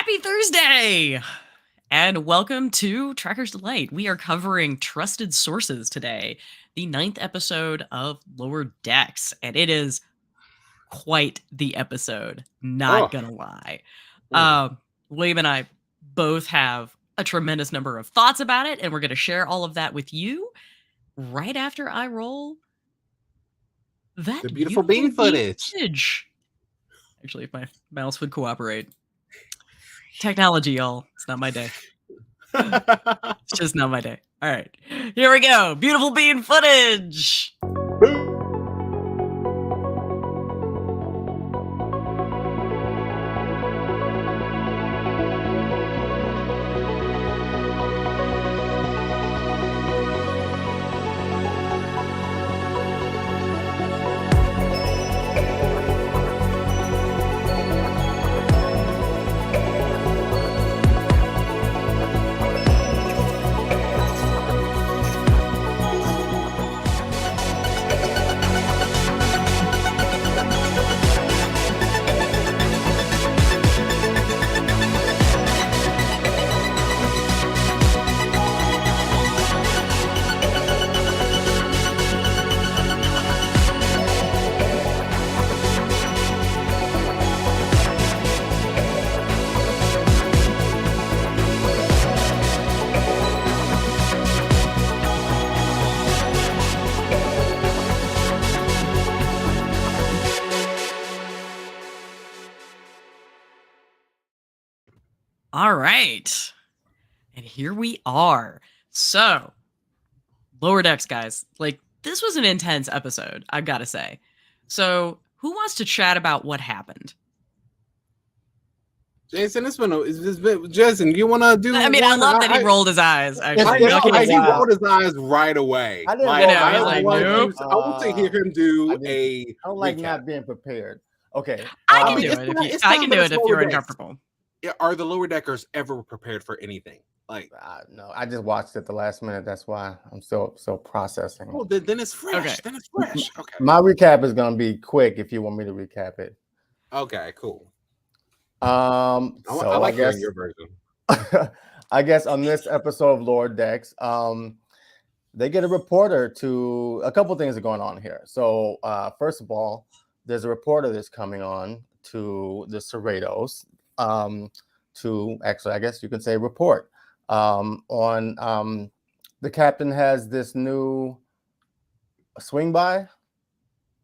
Happy Thursday! And welcome to Tracker's Delight. We are covering Trusted Sources today, the 9th episode of Lower Decks, and it is quite the episode, not gonna lie. William and I both have a tremendous number of thoughts about it, and we're gonna share all of that with you right after I roll that The beautiful bean footage. Actually, if my mouse would cooperate. Technology, y'all. It's not my day. It's just not my day. All right. Here we go. Beautiful bean footage. All right. And here we are. So, Lower Decks, guys. Like, this was an intense episode, I've got to say. So, who wants to chat about what happened? Jason, Jason, you want to do? I mean, I love that he rolled his eyes. Actually, he rolled his eyes right away. I didn't I want to hear him do I don't like not being prepared. Okay, I can do it. I can do it if you're uncomfortable. Are the Lower Deckers ever prepared for anything? Like, no, I just watched it the last minute. That's why I'm so processing. Oh, then it's fresh. Okay. Then it's fresh. Okay. My recap is gonna be quick if you want me to recap it. Okay, cool. I like hearing your version. I guess on this episode of Lower Decks, they get a reporter to a couple things are going on here. So first of all, there's a reporter that's coming on to the Cerritos to actually, I guess you can say, report on the captain has this new swing by.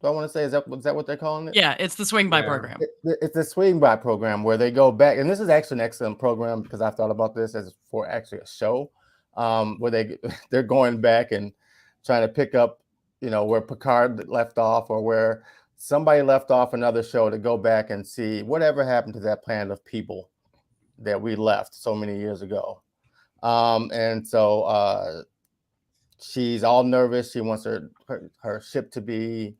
Do I want to say is that what they're calling it? Yeah, it's the swing by program. It's the swing by program where they go back, and this is actually an excellent program because I've thought about this as for actually a show where they're going back and trying to pick up, where Picard left off or where somebody left off another show to go back and see whatever happened to that planet of people that we left so many years ago. And so she's all nervous. She wants her ship to be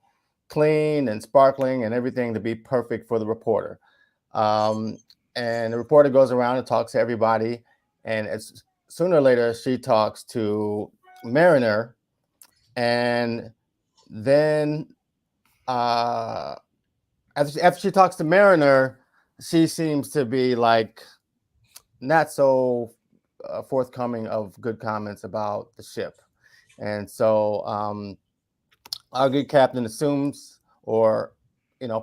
clean and sparkling and everything to be perfect for the reporter. And the reporter goes around and talks to everybody. And it's sooner or later, she talks to Mariner. And then after she talks to Mariner, she seems to be like not so forthcoming of good comments about the ship. And so our good captain assumes or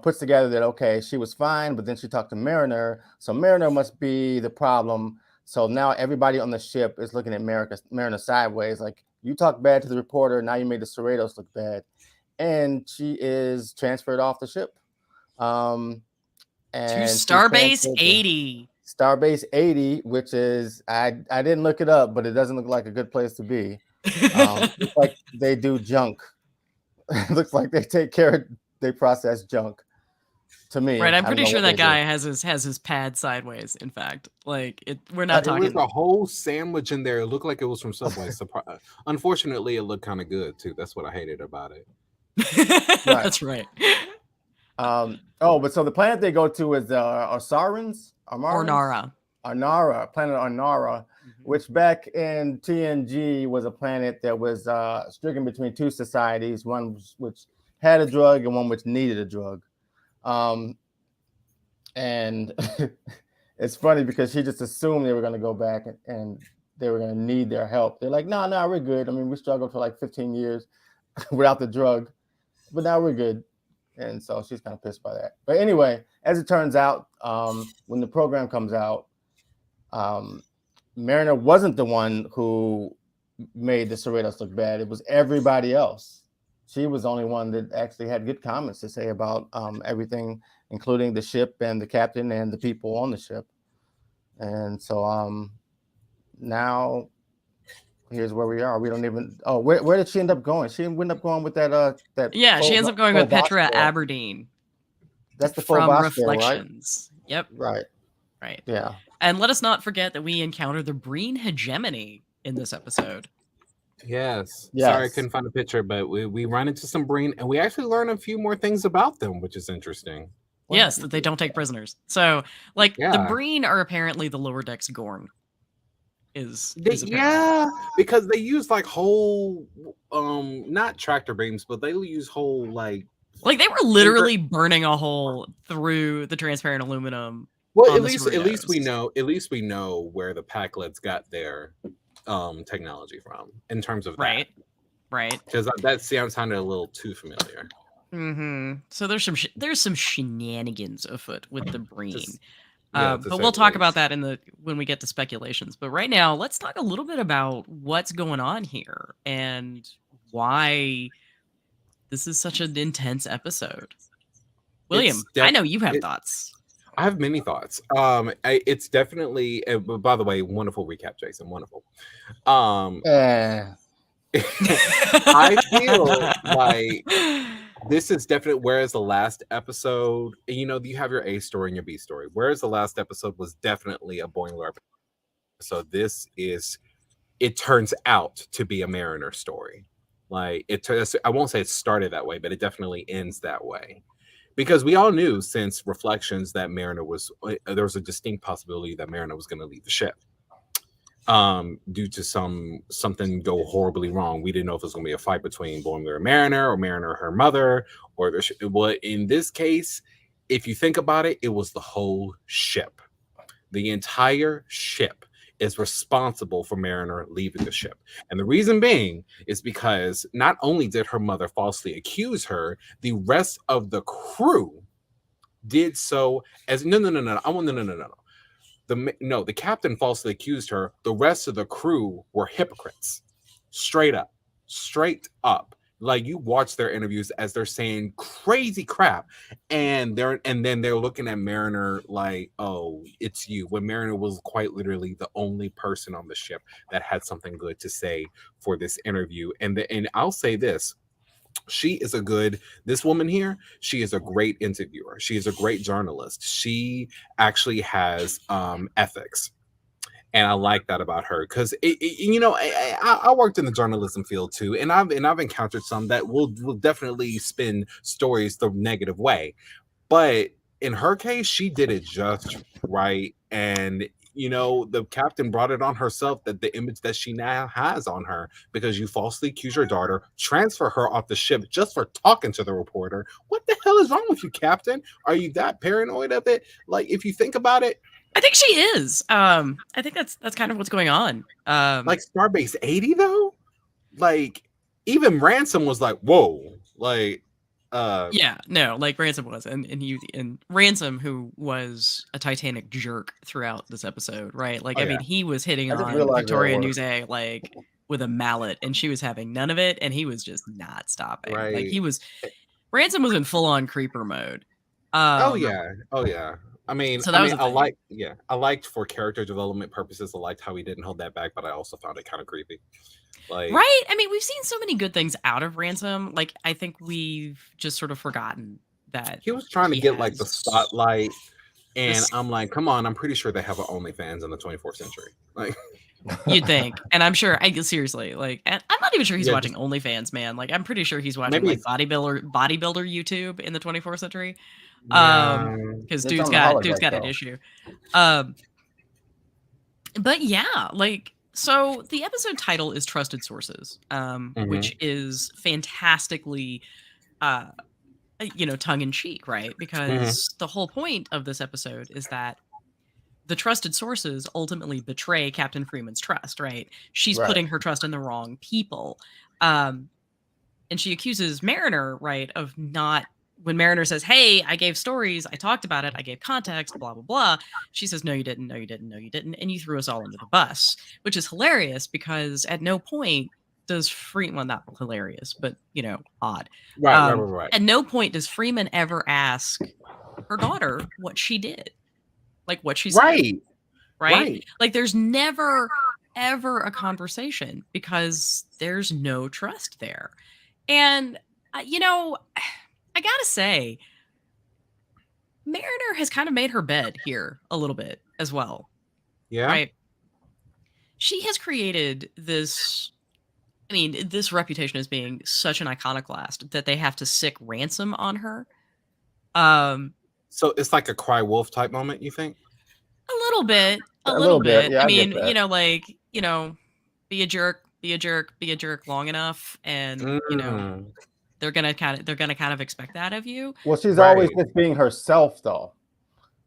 puts together that okay, she was fine, but then she talked to Mariner, so Mariner must be the problem. So now everybody on the ship is looking at Mariner sideways, like you talked bad to the reporter, now you made the Cerritos look bad. And she is transferred off the ship. And to Starbase 80. Starbase 80, which is I didn't look it up, but it doesn't look like a good place to be. Looks like they do junk. It looks like they process junk. To me, right? I'm pretty sure that guy has his pad sideways. In fact, like we're not talking. There was a whole sandwich in there. It looked like it was from Subway. Unfortunately, it looked kind of good too. That's what I hated about it. Right. That's right. But so the planet they go to is Osarans? Ornara. Planet Ornara, which back in TNG was a planet that was stricken between two societies, one which had a drug and one which needed a drug. And it's funny because she just assumed they were going to go back and they were going to need their help. They're like, no, we're good. I mean, we struggled for like 15 years without the drug, but now we're good. And so she's kind of pissed by that. But anyway, as it turns out, when the program comes out, Mariner wasn't the one who made the Cerritos look bad. It was everybody else. She was the only one that actually had good comments to say about everything, including the ship and the captain and the people on the ship. And so now here's where we are. We don't even. Oh, where did she end up going? She ended up going with that. Yeah, she ends up going with Petra Aberdeen. That's the from Phobos Reflections. Right? Yep. Right. Yeah. And let us not forget that we encounter the Breen hegemony in this episode. Yes. Sorry, I couldn't find a picture, but we run into some Breen, and we actually learn a few more things about them, which is interesting. Yes, that they don't take prisoners. So, like, the Breen are apparently the Lower Decks Gorn. Because they use like whole, not tractor beams, but they use whole like they were literally burning a hole through the transparent aluminum. Well, at least we know where the Pakleds got their technology from in terms of right, because that sounded a little too familiar. So there's some shenanigans afoot with the Breen, but we'll talk about that when we get to speculations. But right now, let's talk a little bit about what's going on here and why this is such an intense episode. William, I know you have thoughts. I have many thoughts. It's definitely. By the way, wonderful recap, Jason. Wonderful. I feel like this is definitely. Whereas the last episode, you have your A story and your B story. Whereas the last episode was definitely a Boimler episode. So this is. It turns out to be a Mariner story. Like I won't say it started that way, but it definitely ends that way. Because we all knew since Reflections that Mariner there was a distinct possibility that Mariner was going to leave the ship due to something go horribly wrong. We didn't know if it was going to be a fight between Boimler and Mariner, or Mariner and her mother, or in this case, if you think about it, it was the whole ship. The entire ship is responsible for Mariner leaving the ship. And the reason being is because not only did her mother falsely accuse her, the rest of the crew did so as no. The captain falsely accused her. The rest of the crew were hypocrites. Straight up. Like, you watch their interviews as they're saying crazy crap, and then they're looking at Mariner like, "Oh, it's you." When Mariner was quite literally the only person on the ship that had something good to say for this interview. And I'll say this: this woman here, she is a great interviewer. She is a great journalist. She actually has ethics. And I like that about her because I worked in the journalism field too, and I've encountered some that will definitely spin stories the negative way, but in her case, she did it just right. And the captain brought it on herself, that the image that she now has on her, because you falsely accuse your daughter, transfer her off the ship just for talking to the reporter. What the hell is wrong with you, Captain? Are you that paranoid of it? Like, if you think about it. I think she is. I think that's kind of what's going on. Like Starbase 80 though? Like, even Ransom was like, whoa. Like Ransom was, and Ransom, who was a Titanic jerk throughout this episode, right? Like, mean, he was hitting on Victoria Nuzay like with a mallet, and she was having none of it, and he was just not stopping. Right. Like, Ransom was in full on creeper mode. Oh yeah. I mean, I liked for character development purposes. I liked how he didn't hold that back, but I also found it kind of creepy. Like, right? I mean, we've seen so many good things out of Ransom. Like, I think we've just sort of forgotten that he was trying to get like the spotlight, and I'm like, come on! I'm pretty sure they have an OnlyFans in the 24th century. Like, you'd think, and I'm sure. Seriously, like, and I'm not even sure he's watching OnlyFans, man. Like, I'm pretty sure he's watching like bodybuilder YouTube in the 24th century. Because dude's got an issue. But yeah, like, so the episode title is Trusted Sources, which is fantastically tongue in cheek, right? Because the whole point of this episode is that the trusted sources ultimately betray Captain Freeman's trust, right? She's Right. putting her trust in the wrong people. And she accuses Mariner, right, of not, when Mariner says, hey, I gave stories, I talked about it, I gave context, blah, blah, blah. She says, no, you didn't, no, you didn't, no, you didn't. And you threw us all under the bus, which is hilarious because at no point does Freeman, well, not hilarious, but, you know, odd. Right. At no point does Freeman ever ask her daughter what she did. Like what she said. Right? Like there's never, ever a conversation because there's no trust there. And, you know, I gotta say, Mariner has kind of made her bed here a little bit as well. Yeah. Right? She has created this, I mean, this reputation as being such an iconoclast that they have to sick ransom on her. So it's like a cry wolf type moment, you think? A little bit. A little bit, yeah, I I get mean, that. you know, like, you know, be a jerk long enough, and you know, they're gonna kind of expect that of you. Well, she's Right. always just being herself, though.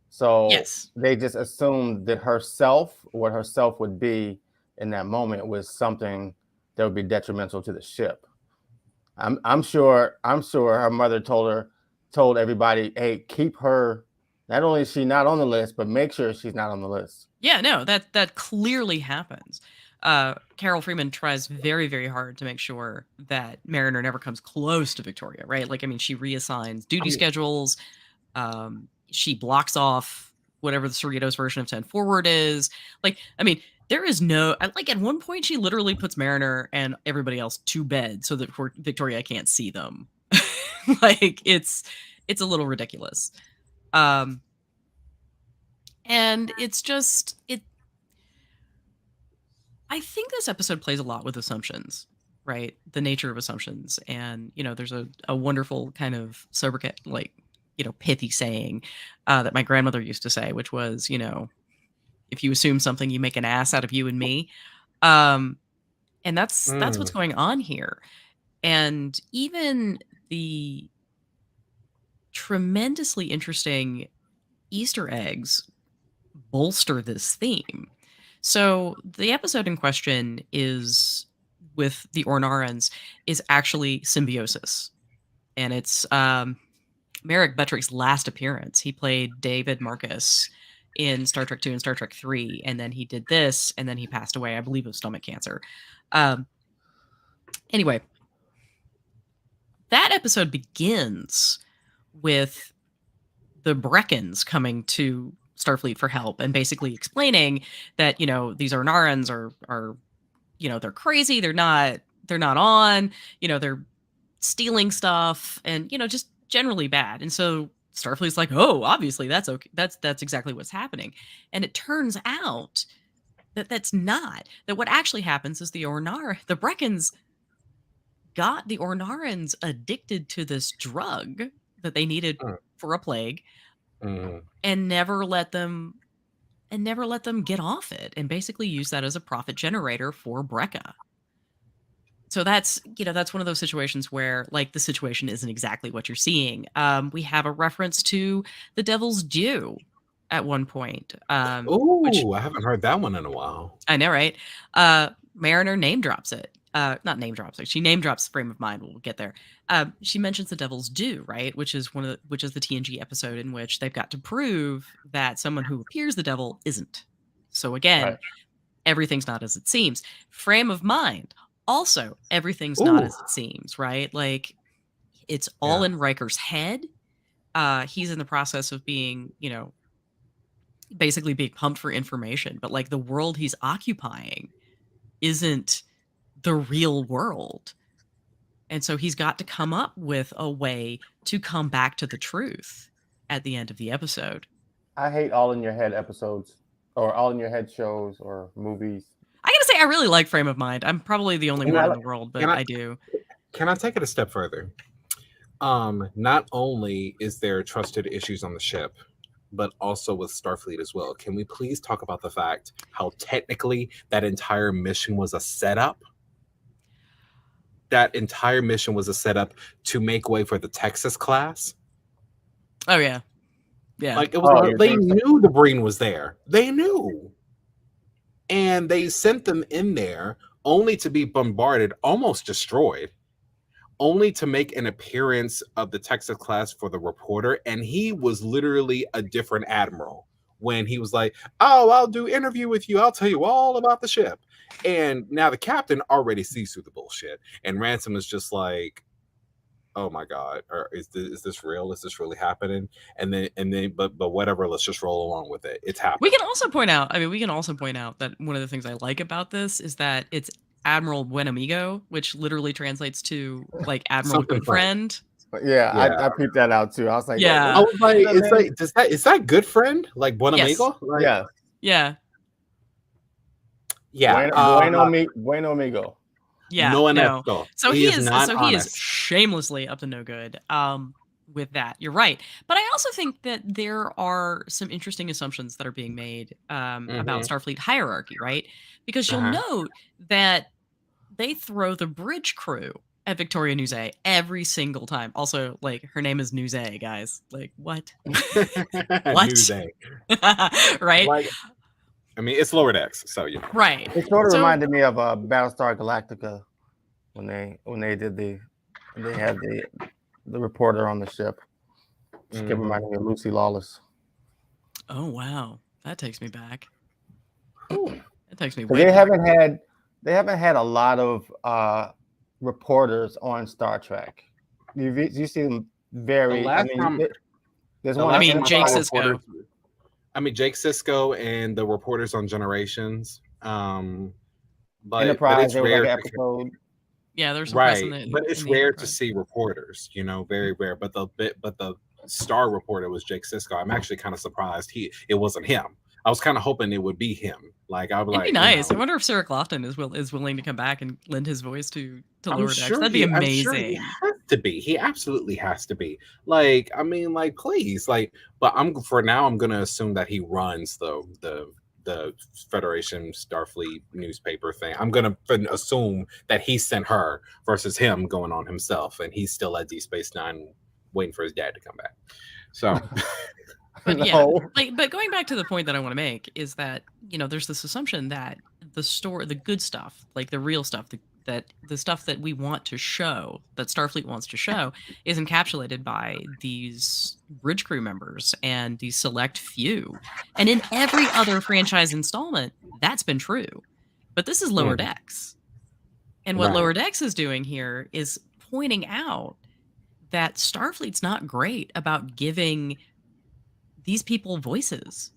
So Yes. they just assumed that herself, what herself would be in that moment, was something that would be detrimental to the ship. I'm sure her mother told everybody, hey, keep her. Not only is she not on the list, but make sure she's not on the list. Yeah, no, that clearly happens. Carol Freeman tries very, very hard to make sure that Mariner never comes close to Victoria, right? Like, I mean, she reassigns duty schedules. She blocks off whatever the Cerritos version of 10 Forward is. Like, I mean, there is no, like, at one point, she literally puts Mariner and everybody else to bed so that Victoria can't see them. Like, it's a little ridiculous. And it's just, I think this episode plays a lot with assumptions, right? The nature of assumptions. And, you know, there's a wonderful kind of like, you know, pithy saying that my grandmother used to say, which was, you know, if you assume something, you make an ass out of you and me. And that's what's going on here. And even the tremendously interesting Easter eggs bolster this theme. So the episode in question is with the Ornarans is actually Symbiosis. And it's Merrick Buttrick's last appearance. He played David Marcus in Star Trek 2 and Star Trek 3, and then he did this, and then he passed away, I believe, of stomach cancer. Anyway, that episode begins with the Breckons coming to Starfleet for help and basically explaining that, you know, these Ornarans are, you know, they're crazy, they're not on, you know, they're stealing stuff and, you know, just generally bad. And so Starfleet's like, oh, obviously that's okay. That's exactly what's happening. And it turns out that that's not. That what actually happens is the Breckons got the Ornarans addicted to this drug that they needed for a plague, and never let them get off it, and basically use that as a profit generator for Brekka. So that's, you know, that's one of those situations where, like, the situation isn't exactly what you're seeing. We have a reference to the Devil's Due at one point. Oh, I haven't heard that one in a while. I know, right? Mariner name drops it. Not name drops it. She name drops Frame of Mind. We'll get there. She mentions the Devil's Due, right? Which is the TNG episode in which they've got to prove that someone who appears the devil isn't. So again, everything's not as it seems. Frame of Mind. Also, everything's not as it seems, right? Like, it's all in Riker's head. He's in the process of being, you know, basically being pumped for information, but like the world he's occupying isn't the real world. And so he's got to come up with a way to come back to the truth at the end of the episode. I hate all in your head episodes or all in your head shows or movies. I gotta say, I really like Frame of Mind. I'm probably the only one in the world, but I do. Can I take it a step further? Not only is there trusted issues on the ship, but also with Starfleet as well. Can we please talk about the fact how technically that entire mission was a setup? That entire mission was a setup to make way for the Texas class. Oh, yeah. Yeah. Like it was. Oh, you They think so? knew the Breen was there. They knew, and they sent them in there only to be bombarded, almost destroyed, only to make an appearance of the Texas class for the reporter, and he was literally a different admiral when he was like, "Oh, I'll do interview with you. I'll tell you all about the ship." And now the captain already sees through the bullshit, and Ransom is just like, "Oh my god, or is this real? Is this really happening?" But whatever, let's just roll along with it. It's happening. We can also point out that one of the things I like about this is that it's Admiral Buen Amigo, which literally translates to like Admiral Something Good Friend. Yeah, Yeah. I peeped that out too. I was like, Yeah. I was like, Yeah, it's man. like, is that good friend? Like Buen Yes. Amigo? Like, yeah, Yeah. yeah. bueno amigo. Yeah. No No. honesto. So he is not so he is honest. shamelessly up to no good. With that. You're right. But I also think that there are some interesting assumptions that are being made about Starfleet hierarchy, right? Because you'll note that they throw the bridge crew at Victoria Nuzay every single time. Also, like, her name is Nuzay, guys. Like, what? What? Nuzay. Right? Like, I mean, it's lower decks, so you know. Right. It sort of So- reminded me of Battlestar Galactica when they had the reporter on the ship. Just kept reminding me of Lucy Lawless. Oh wow, that takes me back. Ooh. That takes me But way they back. haven't had a lot of reporters on Star Trek. You see them very. The last I mean, time- there's The one. I last mean, time Jake saw Sisko. reporters- Jake Sisko and the reporters on Generations. But Enterprise. it's There was like rare. an episode. Yeah, there's some press Right, in the, but it's in the rare to Enterprise. see reporters. You know, very rare. But the star reporter was Jake Sisko. I'm actually kind of surprised it wasn't him. I was kind of hoping it would be him. Like I was It'd like, be nice. you I know, wonder if Sarah Clofton is willing to come back and lend his voice to I'm Lower Decks. sure That'd be I'm sure amazing. he has to be. He absolutely has to be. Like, I mean, like, please, like. But I'm gonna assume that he runs the Federation Starfleet newspaper thing. I'm gonna assume that he sent her versus him going on himself, and he's still at Deep Space Nine waiting for his dad to come back. So, But No. yeah, but going back to the point that I want to make is that, you know, there's this assumption that the good stuff, like the real stuff, the stuff that we want to show, that Starfleet wants to show, is encapsulated by these bridge crew members and these select few. And in every other franchise installment, that's been true. But this is Lower Decks. And what Right. Lower Decks is doing here is pointing out that Starfleet's not great about giving these people voices.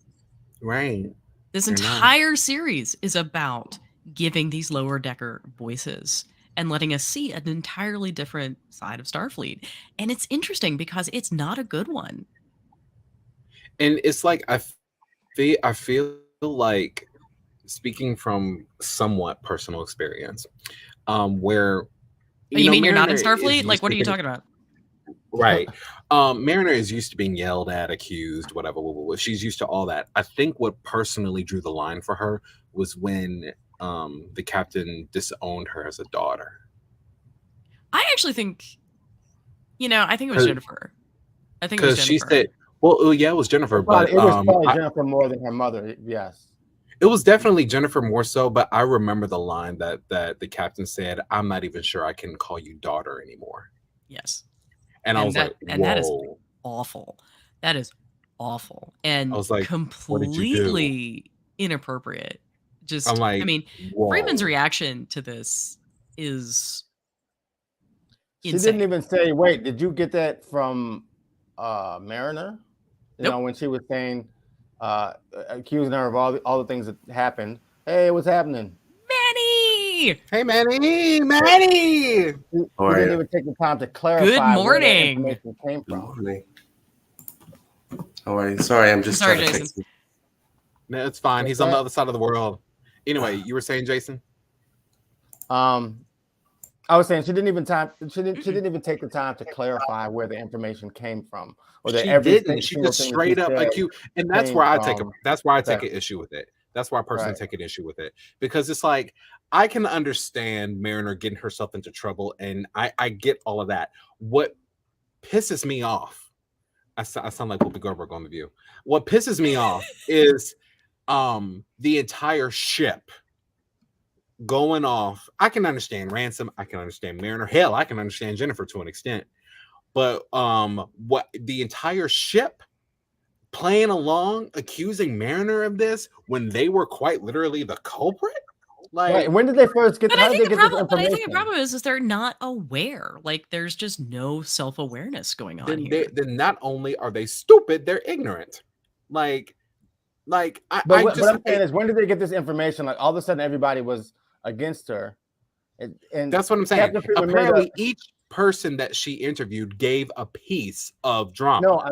right. This They're not. entire series is about giving these lower decker voices and letting us see an entirely different side of Starfleet. And it's interesting because it's not a good one. And it's like I feel like, speaking from somewhat personal experience, where Oh, you mean you're not in Mariner is Starfleet? Like, used what to are you being- talking about? Right. Mariner is used to being yelled at, accused, whatever. She's used to all that. I think what personally drew the line for her was when the captain disowned her as a daughter. I actually think, I think it was Her- Jennifer. I think it was Because Jennifer. she said, well, yeah, it was Jennifer, but it was probably I- Jennifer more than her mother. Yes. it was definitely Jennifer more so, but I remember the line that the captain said, "I'm not even sure I can call you daughter anymore." Yes. And I And was that- like, and that is- "Whoa." Awful. That is awful. And I was like, "What did you do?" completely inappropriate. Just, I'm like, I mean, Whoa. Freeman's reaction to this is She insane. didn't even say, "Wait, did you get that from Mariner?" You Nope. know, when she was saying, accusing her of all the things that happened. Hey, what's happening? Manny! Hey, Manny! She didn't even take the time to clarify Good where that morning. information came from. Morning. How are you? Sorry, I'm just Sorry, trying to Jason. fix it. No, it's fine. What's He's on the that? other side of the world. Anyway, you were saying, Jason? I was saying she didn't even take the time to clarify where the information came from, or that She everything. didn't. She single just thing that straight she up said accused, and that's came where I take from an issue with it. That's why I personally Right. take an issue with it, because it's like I can understand Mariner getting herself into trouble, and I get all of that. What pisses me off I sound like Whoopi Goldberg on The View. What pisses me off is the entire ship going off. I can understand Ransom. I can understand Mariner. Hell, I can understand Jennifer to an extent. But what the entire ship playing along, accusing Mariner of this when they were quite literally the culprit? Like, Right. When did they first get? But How I did think they the get this problem. But I think the information? problem is they're not aware. Like there's just no self-awareness going on here. then not only are they stupid, they're ignorant. Like But I what just I'm saying is, when did they get this information? Like all of a sudden, everybody was against her, and that's what I'm saying. Captain Freeman made Apparently, each person that she interviewed gave a piece of drama. no,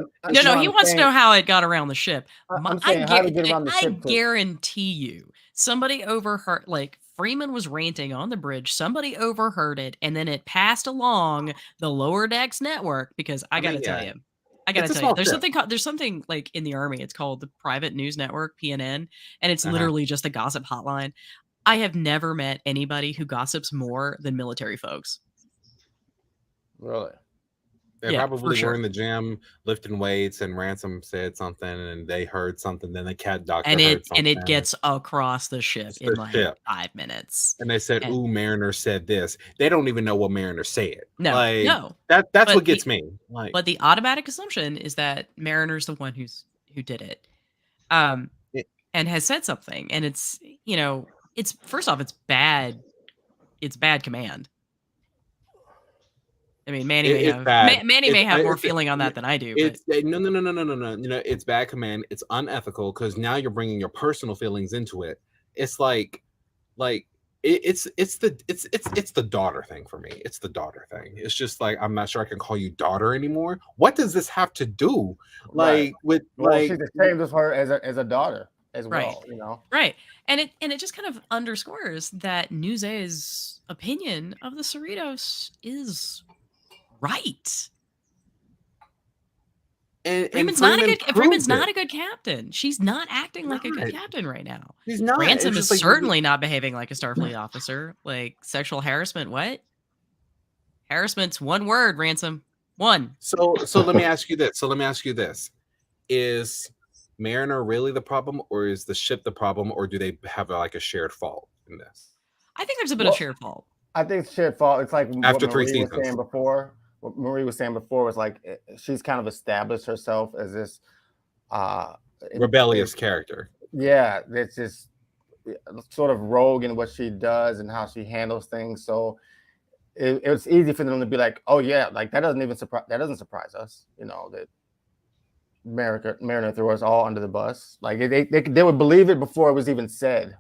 No, he I'm wants saying, to know how it got around the ship. I'm saying how to get around the I ship. guarantee you, somebody overheard. Like Freeman was ranting on the bridge. Somebody overheard it, and then it passed along the Lower Decks network. Because I gotta tell you, there's something like in the Army. It's called the Private News Network (PNN), and it's literally just a gossip hotline. I have never met anybody who gossips more than military folks. Really? They Yeah, probably for were sure. in the gym lifting weights, and Ransom said something, and they heard something. Then the cat doctor And heard something, it gets across the ship It's in the like ship. 5 minutes. and they said, And- "Ooh, Mariner said this." They don't even know what Mariner said. No, like, no. that's But what gets me. Like, But the automatic assumption is that Mariner's the one who did it, It- and has said something. And it's it's first off, it's bad. It's bad command. I mean, Manny may it's have bad. Manny may have more It's- feeling on that than I do. But It's no. It's bad command. It's unethical because now you're bringing your personal feelings into it. It's like it's the daughter thing for me. It's the daughter thing. It's just like, I'm not sure I can call you daughter anymore. What does this have to do? Like with Well, she's the same as her as a daughter as Right. well. You know. right, and it just kind of underscores that Newsay's opinion of the Cerritos is right. and Freeman's not a good captain. She's not acting like a good Not. captain right now. He's not. Ransom It's is just like, certainly not behaving like a Starfleet officer. Like sexual harassment. What? Harassment's one word, Ransom. One. So let me ask you this. Is Mariner really the problem, or is the ship the problem, or do they have like a shared fault in this? I think there's a bit of shared fault. I think it's shared fault. It's like After what 3 Marie was seasons. saying before. What Marie was saying before was like she's kind of established herself as this Rebellious character. Yeah, it's just sort of rogue in what she does and how she handles things. So it's easy for them to be like, oh yeah, like that doesn't surprise us, you know, that Mariner threw us all under the bus. Like they would believe it before it was even said.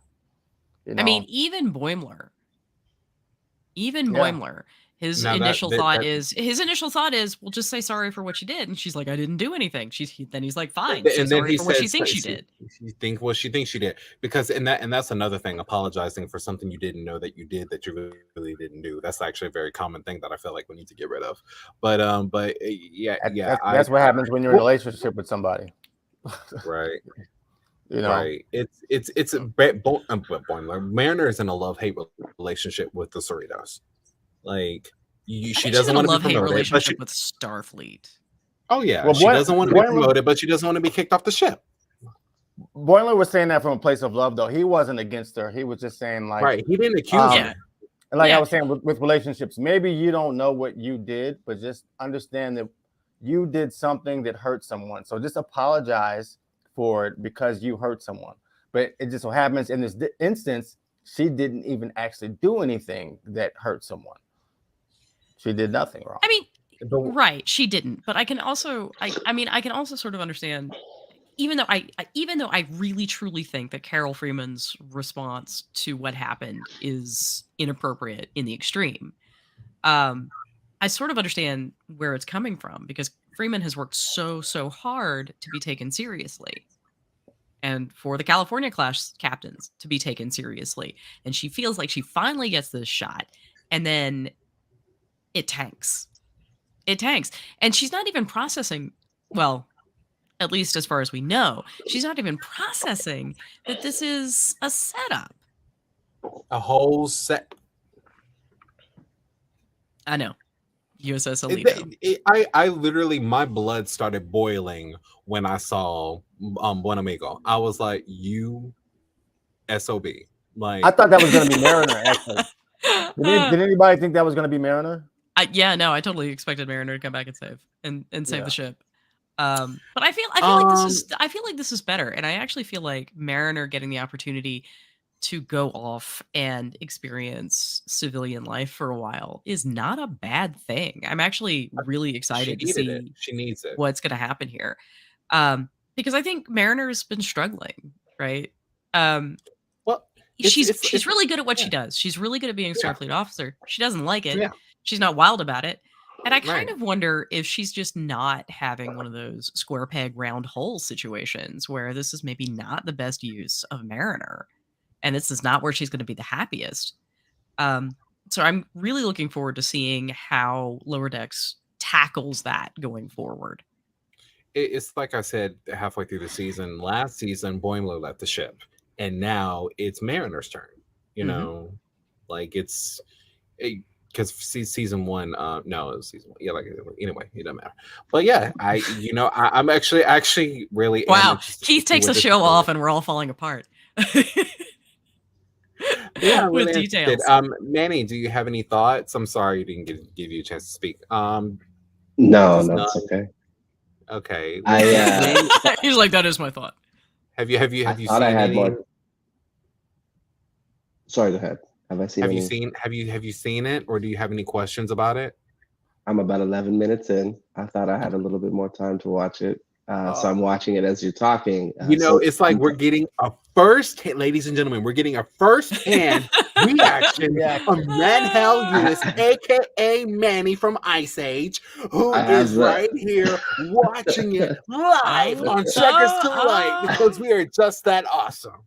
You know? I mean, even Boimler. His Now initial thought is, well, just say sorry for what you did. And she's like, I didn't do anything. Then he's like, fine. Say And then sorry he for what she says, thinks she did. She thinks she did, because that's another thing. Apologizing for something you didn't know that you did, that you really didn't do. That's actually a very common thing that I feel like we need to get rid of. But yeah, that's what happens when you're in a relationship with somebody. Right. You know, right. It's Boimler. Mariner is in a love-hate relationship with the Cerritos. Like, she doesn't want to be promoted, relationship with Starfleet. Oh yeah, she doesn't want to be promoted, but she doesn't want to be kicked off the ship. Boimler was saying that from a place of love, though. He wasn't against her. He was just saying, like, right. He didn't accuse her. And like I was saying with relationships, maybe you don't know what you did, but just understand that you did something that hurt someone. So just apologize for it because you hurt someone. But it just so happens in this instance, she didn't even actually do anything that hurt someone. She did nothing wrong. I mean, right, she didn't. But I can also, I can also sort of understand, even though I really truly think that Carol Freeman's response to what happened is inappropriate in the extreme. I sort of understand where it's coming from, because Freeman has worked so hard to be taken seriously, and for the California class captains to be taken seriously. And she feels like she finally gets this shot, and then it tanks. And she's not even processing, well, at least as far as we know, she's not even processing that this is a setup. A whole set. I know. USS Alito. I literally, my blood started boiling when I saw Buen Amigo. I was like, you SOB. Like, I thought that was going to be Mariner. Actually, did anybody think that was going to be Mariner? Yeah, no, I totally expected Mariner to come back and save Yeah. the ship. But I feel like this is better, and I actually feel like Mariner getting the opportunity to go off and experience civilian life for a while is not a bad thing. I'm actually really excited to see she needs it. what's going to happen here, because I think Mariner's been struggling, right? Well, she's really good at what she yeah. does. She's really good at being a Starfleet officer. She doesn't like it. Yeah. She's not wild about it. And I kind Right. of wonder if she's just not having one of those square peg round hole situations where this is maybe not the best use of Mariner. And this is not where she's going to be the happiest. So I'm really looking forward to seeing how Lower Decks tackles that going forward. It's like I said halfway through the season. Last season, Boimler left the ship, and now it's Mariner's turn. You Mhm. know, like it's because season one. No, it was season one. Yeah, like anyway, it doesn't matter. But yeah, I'm actually really. am Wow, interested to Keith see takes where the this show is off going. and we're all falling apart. Yeah, I'm with really interested. details. Manny, do you have any thoughts? I'm sorry you didn't give you a chance to speak. No, Just no, none? it's okay. Okay. He's like, that is my thought. Have you I seen thought I had any? more. Sorry, go ahead. Have I seen? Have you seen it, or do you have any questions about it? I'm about 11 minutes in. I thought I had a little bit more time to watch it, so I'm watching it as you're talking. It's like we're getting a ladies and gentlemen, we're getting a first-hand reaction of Manhel Lewis, aka Manny from Ice Age, who is right here watching it live on Checkers to Light because we are just that awesome.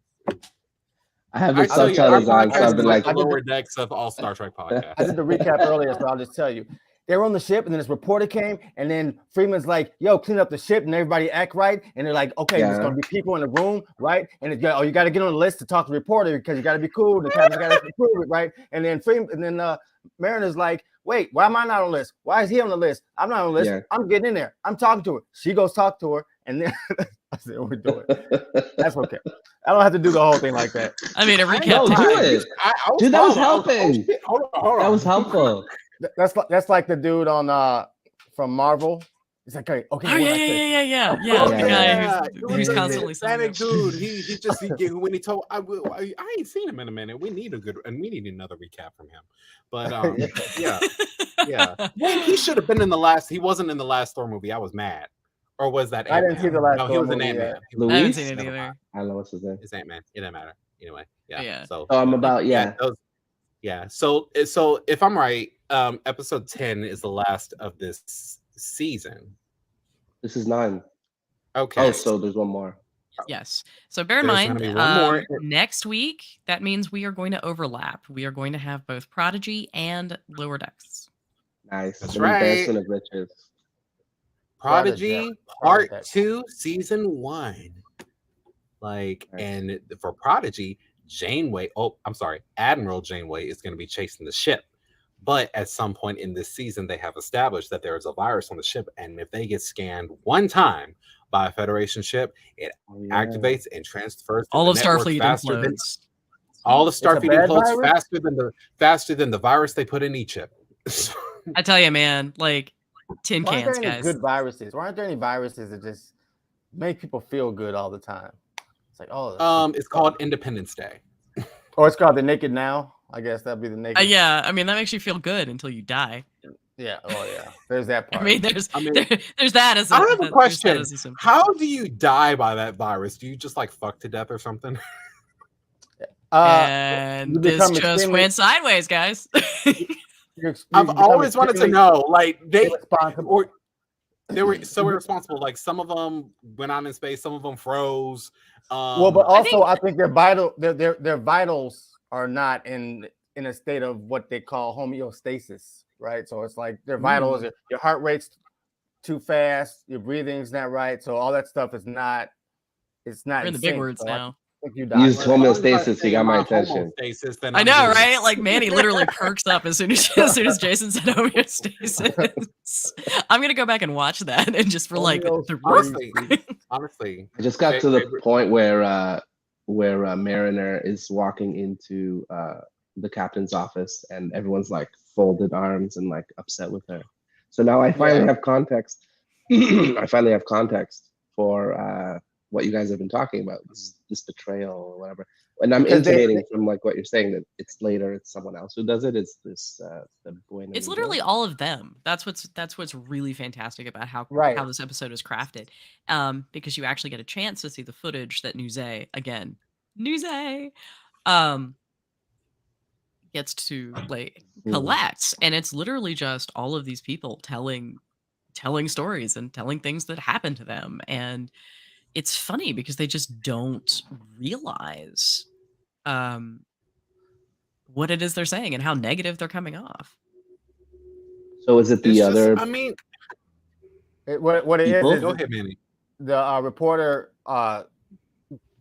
I have the I tell you, our subtitles on, so podcast I've is been like like, the lower decks of all Star Trek podcasts. I did the recap earlier, so I'll just tell you. They were on the ship, and then this reporter came, and then Freeman's like, yo, clean up the ship, and everybody act right. And they're like, okay, there's going to be people in the room, right? And you got to get on the list to talk to the reporter because you got to be cool. The captain's got to approve it, right? And then Mariner's like, wait, why am I not on the list? Why is he on the list? I'm not on the list. Yeah. I'm getting in there. I'm talking to her. She goes talk to her, and then I said, we're doing it. That's okay. I don't have to do the whole thing like that. I mean, a recap. No, do it. Dude, that was helping. Hold on. That was helpful. That's like the dude on from Marvel. He's like, okay. Oh yeah. The guy who's constantly saying Hispanic that. dude. He just when he told I ain't seen him in a minute. We need another recap from him. But yeah. Well, he should have been in the last. He wasn't in the last Thor movie. I was mad. Or was that I Ant-Man? didn't see the last No, he Thor was in movie Ant-Man. Luis? I haven't seen it either. I don't know what's his name. It's Ant-Man. It doesn't matter. Anyway, yeah. Yeah. So I'm about So if I'm right, episode 10 is the last of this season. This is 9. Okay. Oh, so there's one more. Yes. So bear in There's mind, gonna be one more. next week, that means we are going to overlap. We are going to have both Prodigy and Lower Decks. Nice. That's The right. Embarrassment of Riches. Prodigy Part 2, Season 1. Nice. And for Prodigy, Admiral Janeway is going to be chasing the ship. But at some point in this season, they have established that there is a virus on the ship, and if they get scanned one time by a Federation ship, it activates and transfers all of the network Starfleet faster than implodes. all of Starfleet bad implodes virus? faster than the virus they put in each ship. I tell you, man, like tin Why aren't cans, there any guys. good viruses? Why aren't there any viruses that just make people feel good all the time? It's like, it's called Independence Day. or it's called the Naked Now. I guess that'd be the naked. Yeah, I mean that makes you feel good until you die. Yeah. Oh yeah. There's that part. I mean, there's that as I have a there's question. that as a symptom. How do you die by that virus? Do you just like fuck to death or something? And you this become just extremely- went sideways, guys. I've always wanted to know, like they irresponsible. or they were so irresponsible. Like some of them went out in space, some of them froze. Well, but also I think their vitals are not in a state of what they call homeostasis, right? So it's like their vitals, your heart rate's too fast, your breathing's not right, so all that stuff is not. It's not We're in the sync. big words So now. think you Used died. homeostasis. You got my attention. Homeostasis, then I I'm know, good. right? Like Manny literally perks up as soon as Jason said homeostasis. I'm gonna go back and watch that and just for like the Honestly, I just got to the favorite- point where Mariner is walking into the captain's office and everyone's like folded arms and like upset with her. So now I finally have context. I finally have context for what you guys have been talking about, this betrayal or whatever. And I'm Because intimating from like what you're saying that it's later, it's someone else who does it. It's this the boy. It's literally all of them. That's what's really fantastic about how this episode is crafted. Because you actually get a chance to see the footage that Nuzay gets to like collect, and it's literally just all of these people telling stories and telling things that happen to them. And it's funny because they just don't realize what it is they're saying and how negative they're coming off. So is it the it's other? Just, I mean, what it is go ahead, Manny. The reporter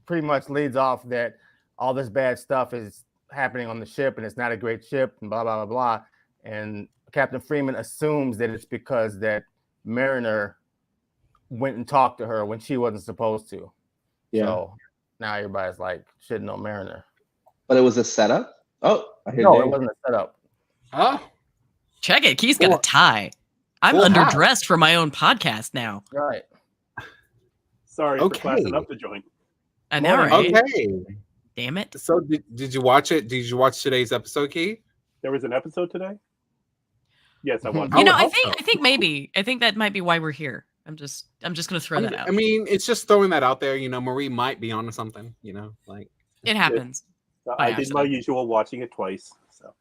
pretty much leads off that all this bad stuff is happening on the ship and it's not a great ship and blah blah blah blah. And Captain Freeman assumes that it's because that Mariner went and talked to her when she wasn't supposed to. Yeah. So now everybody's like shitting on Mariner. But it was a setup. Oh, I hear no, Dave. it wasn't a setup. Oh, check it. Keith's got a tie. I'm underdressed for my own podcast now. Right. Sorry for classing up the joint. I know, right? Okay. Damn it. So did you watch it? Did you watch today's episode, Keith? There was an episode today? Yes, I watched. You know, I think that might be why we're here. I'm just gonna throw that out. I mean, it's just throwing that out there. You know, Marie might be onto something. You know, like it happens. I did my usual watching it twice. So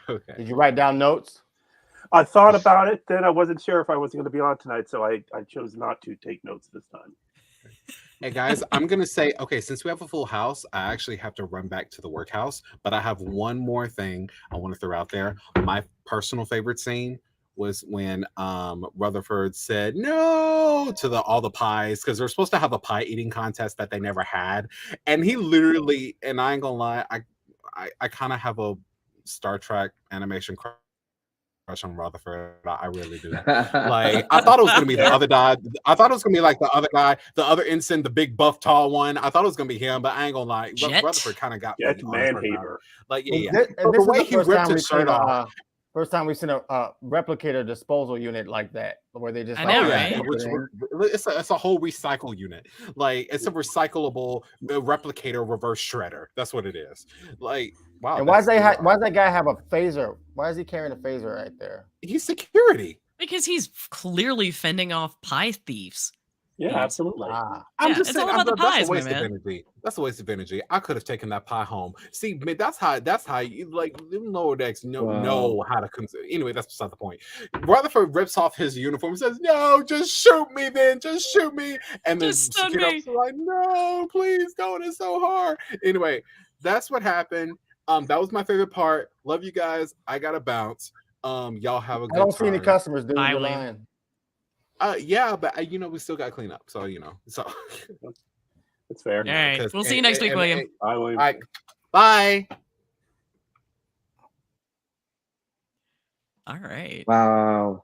okay. Did you write down notes? I thought about it. Then I wasn't sure if I was going to be on tonight, so I chose not to take notes this time. Hey guys, I'm gonna say, okay, since we have a full house, I actually have to run back to the workhouse, but I have one more thing I want to throw out there. My personal favorite scene was when Rutherford said no to all the pies, because they're supposed to have a pie eating contest that they never had, and he literally, and I ain't gonna lie, I kind of have a Star Trek animation crush on Rutherford. I really do. Like, I thought it was gonna be the other guy. I thought it was gonna be like the other guy, the other ensign, the big buff tall one. I thought it was gonna be him, but I ain't gonna lie. Rutherford kind of got Jet Manhaver. Like, yeah. This the way he ripped his shirt off. First time we've seen a replicator disposal unit like that, where they just I know, right? It's a whole recycle unit. Like, it's a recyclable replicator reverse shredder. That's what it is. Like, wow. And why does that guy have a phaser? Why is he carrying a phaser right there? He's security. Because he's clearly fending off pie thieves. Yeah, absolutely. I'm just it's saying, all about the pies, that's a waste my of man. energy. That's a waste of energy. I could have taken that pie home. See, man, that's how you like them lower decks know how to consume. Anyway, that's beside the point. Rutherford rips off his uniform and says, "No, just shoot me, then just shoot me." And then security officers are like, "No, please don't. It's so hard." Anyway, that's what happened. That was my favorite part. Love you guys. I gotta bounce. Y'all have a good time. I don't see any customers, dude. Bye, You're Lee. lying. Yeah, but we still got to clean up. So so It's fair. All right, we'll see you next week, William. Bye, William. All right, bye. All right. Wow.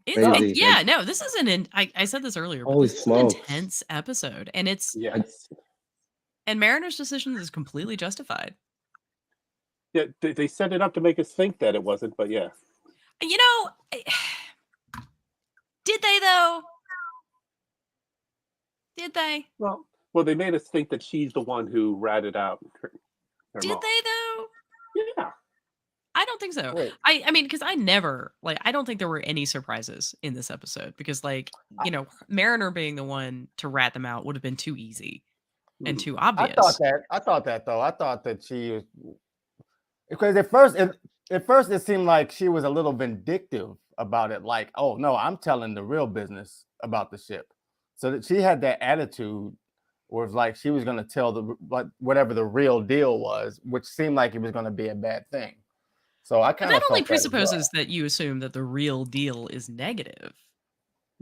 This is I said this earlier, but Holy this is an smokes. intense episode, and Yes. and Mariner's decision is completely justified. Yeah, they set it up to make us think that it wasn't, but yeah. You know, did they though? Did they? Well, they made us think that she's the one who ratted out her Did mom. they though? Yeah. I don't think so. Wait. I mean, because I don't think there were any surprises in this episode because, Mariner being the one to rat them out would have been too easy and too obvious. I thought that she was, because at first it seemed like she was a little vindictive about it. Like, oh no, I'm telling the real business about the ship. So that she had that attitude where it's like she was going to tell whatever the real deal was, which seemed like it was going to be a bad thing. So I kind of that only presupposes that you assume that the real deal is negative.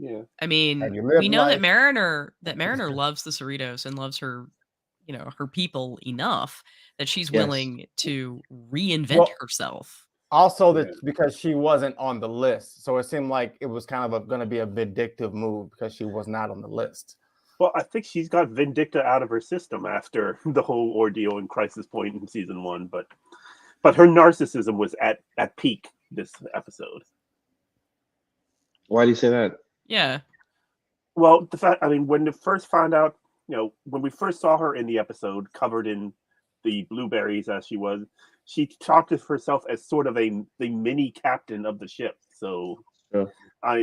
Yeah. I mean, Have you lived we know life? that Mariner loves the Cerritos and loves her, her people enough that she's Yes. willing to reinvent Well, herself. Also, Yeah. that because she wasn't on the list, so it seemed like it was kind of going to be a vindictive move because she was not on the list. Well, I think she's got Vindicta out of her system after the whole ordeal in Crisis Point in season 1, but her narcissism was at peak this episode. Why do you say that? Yeah. Well, when we first found out, when we first saw her in the episode covered in the blueberries as she talked of herself as sort of the mini captain of the ship. So Sure.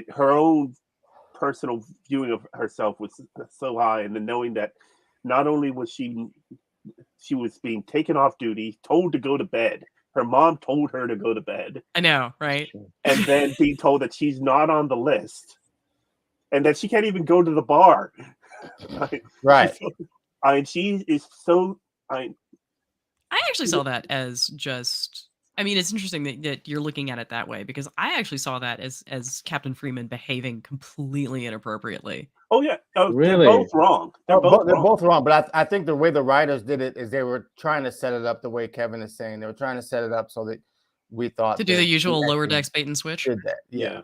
her own personal viewing of herself was so high, and then knowing that not only was she was being taken off duty, told to go to bed. Her mom told her to go to bed. I know, right? And then being told that she's not on the list and that she can't even go to the bar. Right. She is so. I actually saw that as just. I mean, it's interesting that you're looking at it that way because I actually saw that as Captain Freeman behaving completely inappropriately. Oh yeah, Really? They're both wrong. They're both wrong. But I think the way the writers did it is they were trying to set it up the way Kevin is saying. They were trying to set it up so that we thought to do that the usual he lower actually decks bait and switch. did that. Yeah.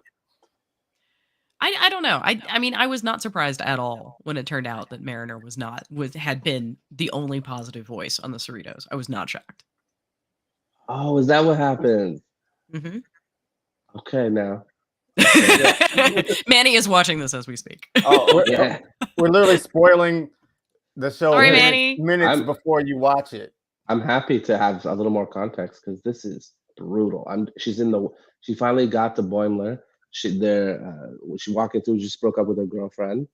I don't know. I mean, I was not surprised at all when it turned out that Mariner had been the only positive voice on the Cerritos. I was not shocked. Oh, is that what happened? Mm-hmm. Okay, now. Manny is watching this as we speak. Oh, Yeah. We're literally spoiling the show Sorry, minutes Manny. before you watch it. I'm happy to have a little more context because this is brutal. She finally got to Boimler. She walking through, just broke up with her girlfriend,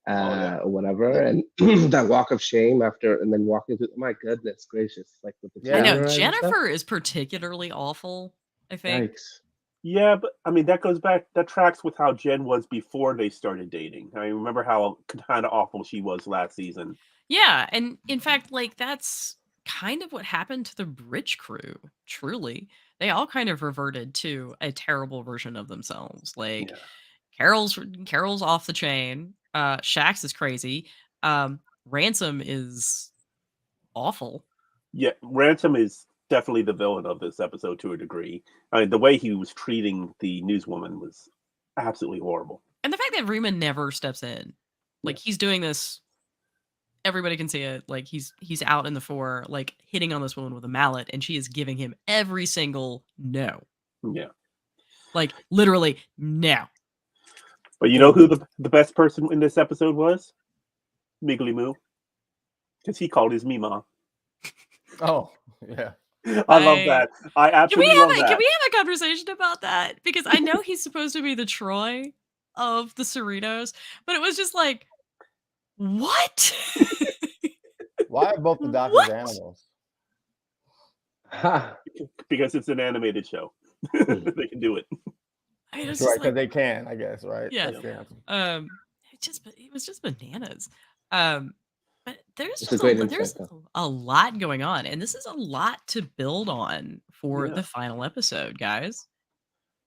or whatever, and that walk of shame and then walking through. My goodness gracious! Like with the I know camera and stuff. Jennifer is particularly awful. I think. Yikes. Yeah, but I mean that tracks with how Jen was before they started dating. I remember how kind of awful she was last season. Yeah, and in fact, like that's kind of what happened to the bridge crew. Truly, they all kind of reverted to a terrible version of themselves. Like Yeah. Carol's off the chain. Shax is crazy. Ransom is awful. Yeah, Ransom is definitely the villain of this episode to a degree. I mean, the way he was treating the newswoman was absolutely horrible. And the fact that Rima never steps in, like he's doing this, everybody can see it. Like he's out in the fore, like hitting on this woman with a mallet, and she is giving him every single no. Yeah, like literally no. But you know who the best person in this episode was? Miggly Moo, because he called his Mima. Oh, yeah. I love that. I absolutely love that. Can we have a conversation about that? Because I know he's supposed to be the Troy of the Cerritos, but it was just like, what? Why are both the doctors What? animals? Because it's an animated show. They can do it. I mean, it was Right, just because like, they can, I guess, right? Yeah. That's the answer. it was just bananas. But there's It's a great insight, there's though. a lot going on, and this is a lot to build on for Yeah. the final episode, guys.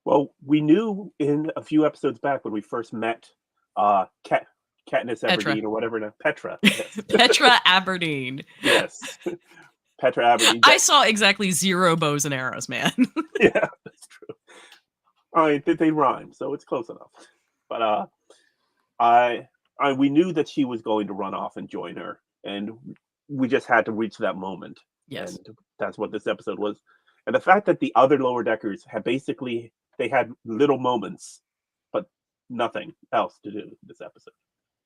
Well, we knew in a few episodes back when we first met Katniss Petra. Aberdeen or whatever. Petra. Yes. Petra Aberdeen. Yes. Petra Aberdeen. I saw exactly 0 bows and arrows, man. Yeah, that's true. I mean, they rhyme, so it's close enough. But we knew that she was going to run off and join her, and we just had to reach that moment. Yes. And that's what this episode was. And the fact that the other lower deckers they had little moments, but nothing else to do this episode.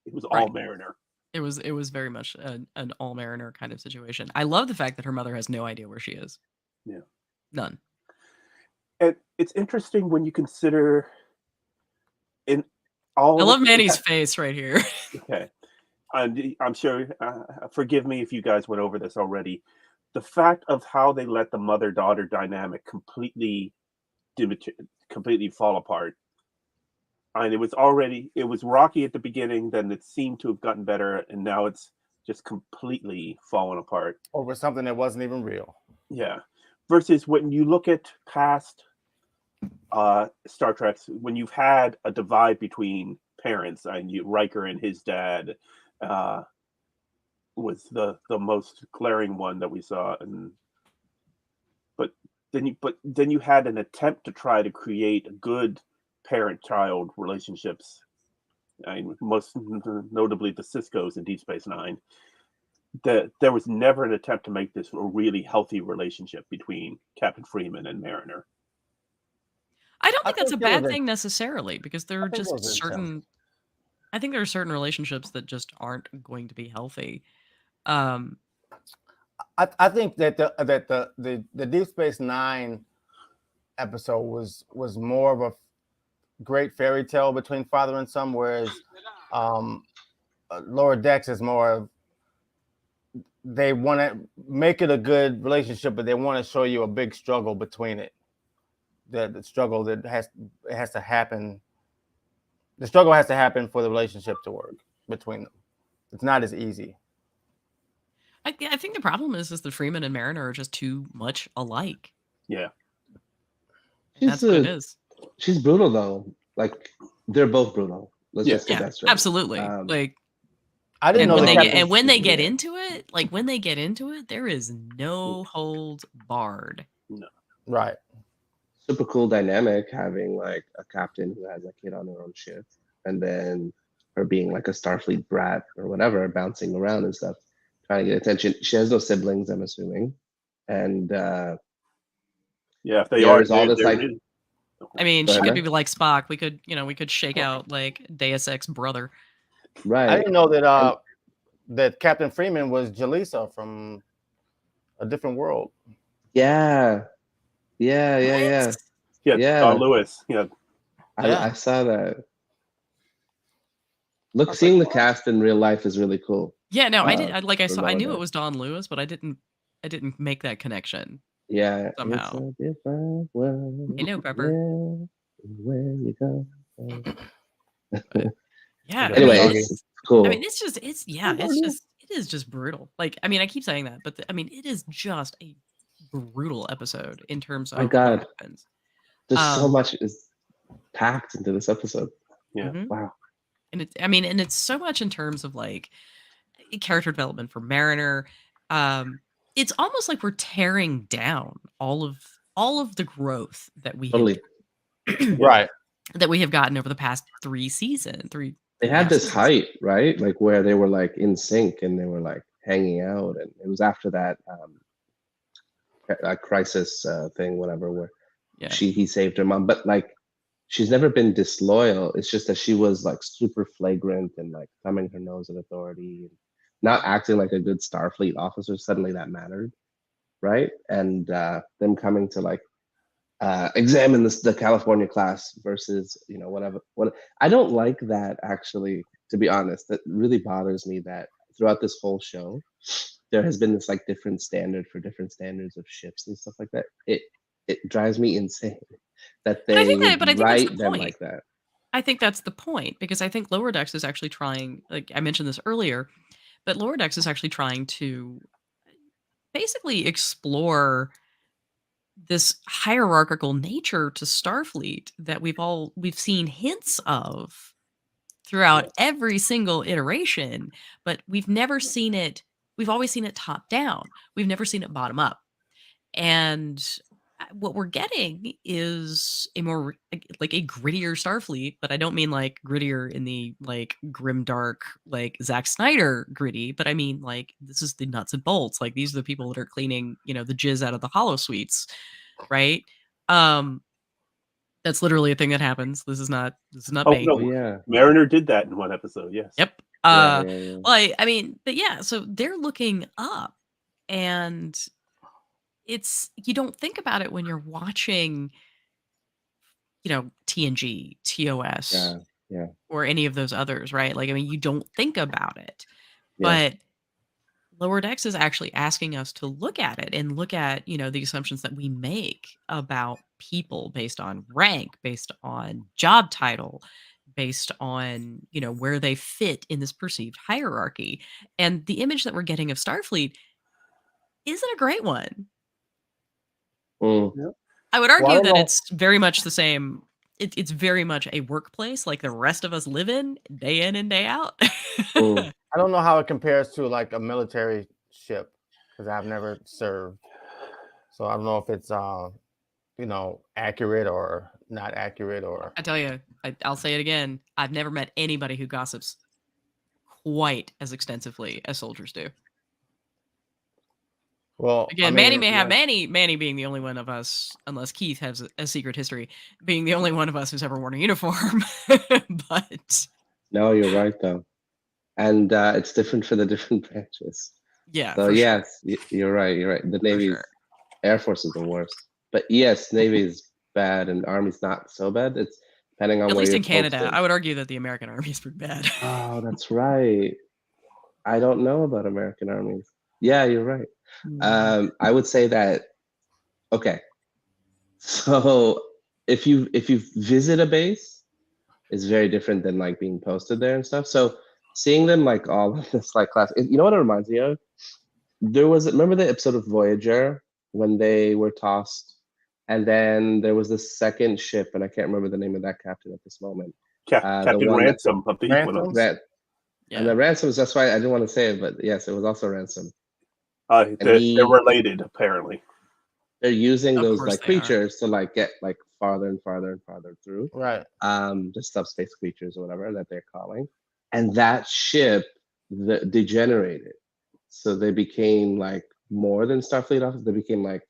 It was all Right. Mariner. It was very much an all Mariner kind of situation. I love the fact that her mother has no idea where she is. Yeah. None. And it's interesting when you consider in all. I love Manny's face right here. Okay. I'm sure, forgive me if you guys went over this already. The fact of how they let the mother-daughter dynamic completely fall apart. And it was rocky at the beginning, then it seemed to have gotten better, and now it's just completely fallen apart. Over something that wasn't even real. Yeah. Versus when you look at past Star Treks, when you've had a divide between parents. I knew Riker and his dad was the most glaring one that we saw, and but then you had an attempt to try to create good parent-child relationships. Most notably the Cisco's in Deep Space Nine. That there was never an attempt to make this a really healthy relationship between Captain Freeman and Mariner. I don't think that's a think there bad was a- thing necessarily, because there are think there just was an attempt. certain. I think there are certain relationships that just aren't going to be healthy. Um, I think that the Deep Space Nine episode was more of a great fairy tale between father and son, whereas Lower Decks is more of they want to make it a good relationship, but they want to show you a big struggle between it. The struggle that has to happen. The struggle has to happen for the relationship to work between them. It's not as easy. I think the problem is that Freeman and Mariner are just too much alike. Yeah. That's what it is. She's brutal though. Like they're both brutal. Let's just get Yeah, that straight. absolutely. Like I didn't and know when the they captain. get, and when they get yeah. into it, like when they get into it, there is no holds barred. Right. super cool dynamic having like a captain who has a kid on her own ship, and then her being like a Starfleet brat or whatever, bouncing around and stuff, trying to get attention. She has no siblings, I'm assuming, and Yeah, if they Yeah, are, there's all this, they're like- in. I mean, Go she ahead, could man. be like Spock. We could shake out like Deus Ex brother. right. I didn't know that that Captain Freeman was Jaleesa from a different world. Yeah. Yeah, Yeah. Don Lewis. Yeah, I saw that. Look, seeing the cast in real life is really cool. Yeah, no, I did. I for I knew Lower it was Don Lewis, but I didn't make that connection. Yeah, Somehow. It's a different world. Hello, Pepper. Where you go. Yeah. Anyway, I mean, it's cool. I mean, it is just brutal. Like, I mean, I keep saying that, but I mean, it is just a brutal episode in terms of My God. what happens. There's so um, much is packed into this episode. Yeah. Mhm. Wow. And it's so much in terms of like character development for Mariner. It's almost like we're tearing down all of the growth that we Totally. Right. that we have gotten over the past three seasons. They had this seasons. height, right? Like where they were like in sync and they were like hanging out, and it was after that crisis thing, whatever, where Yeah. he saved her mom, but like she's never been disloyal. It's just that she was like super flagrant and like thumbing her nose at authority and not acting like a good Starfleet officer. Suddenly that mattered, right? And them coming to like examine the California class versus whatever. What I don't like that, actually, to be honest. That really bothers me that throughout this whole show there has been this like different standard for different standards of ships and stuff like that. It drives me insane that But I they think would that's the write them point. like that. I think that's the point, because I think Lower Decks is actually trying, like I mentioned this earlier, but Lower Decks is actually trying to basically explore this hierarchical nature to Starfleet that we've seen hints of throughout every single iteration, but we've never seen it. We've always seen it top down. We've never seen it bottom up. And what we're getting is a more like a grittier Starfleet, but I don't mean like grittier in the like grim dark like Zack Snyder gritty, but I mean like this is the nuts and bolts. Like these are the people that are cleaning, the jizz out of the hollow suites, right? That's literally a thing that happens. This is not Oh, me. no. Oh yeah. Mariner did that in one episode. Yes. Yep. Yeah. Well, I mean, but yeah, so they're looking up, and you don't think about it when you're watching, TNG, TOS, Yeah. or any of those others, right? Like, I mean, you don't think about it, Yeah. but Lower Decks is actually asking us to look at it and look at, the assumptions that we make about people based on rank, based on job title, based on, where they fit in this perceived hierarchy. And the image that we're getting of Starfleet isn't a great one. Mm. I would argue don't that know. it's very much the same it's very much a workplace like the rest of us live in and day out. Mm. I don't know how it compares to like a military ship because I've never served, so I don't know if it's accurate or not accurate or. I tell you, I'll say it again. I've never met anybody who gossips quite as extensively as soldiers do. Well, Again, I Manny mean, may have like, Manny being the only one of us, unless Keith has a secret history, being the only one of us who's ever worn a uniform. But No, you're right though, and it's different for the different branches. yeah, So for sure. yes, you're right. You're right. The For Navy's sure. Air Force is the worst, but yes, Navy is bad and Army's not so bad. It's depending on At where least you're in Canada, posted. I would argue that the American Army is pretty bad. Oh, that's right. I don't know about American armies. Yeah, you're right. I would say that. Okay, so if you visit a base, it's very different than like being posted there and stuff. So seeing them like all in this like class, you know what it reminds me of? There was, remember the episode of Voyager when they were tossed, and then there was the second ship, and I can't remember the name of that captain at this moment. Captain one that- Ransom of the Ransom? Equinox. That Yeah. and the ransoms. That's why I didn't want to say it, but yes, it was also ransom. They're related, apparently. They're using Of those course like they are. creatures to like get like farther and farther and farther through. right. The subspace creatures or whatever that they're calling, and that ship degenerated, so they became like more than Starfleet officers. They became like,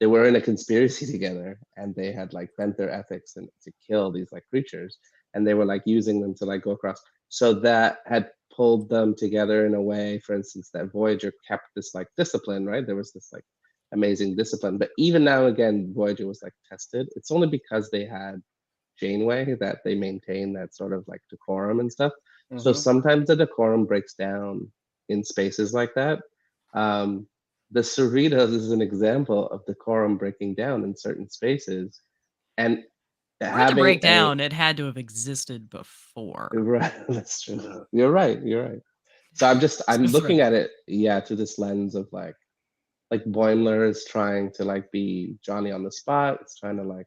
they were in a conspiracy together, and they had like bent their ethics and to kill these like creatures, and they were like using them to like go across. So that had pulled them together in a way. For instance, that Voyager kept this like discipline, right? There was this like amazing discipline, but even now again, Voyager was like tested. It's only because they had Janeway that they maintain that sort of like decorum and stuff. So Mhm. sometimes the decorum breaks down in spaces like that. The Cerritos is an example of decorum breaking down in certain spaces, and For it to having break a- down, it had to have existed before. right, that's true. You're right. You're right. So I'm Just looking right. at it, yeah, through this lens of like Boimler is trying to like be Johnny on the spot. It's trying to like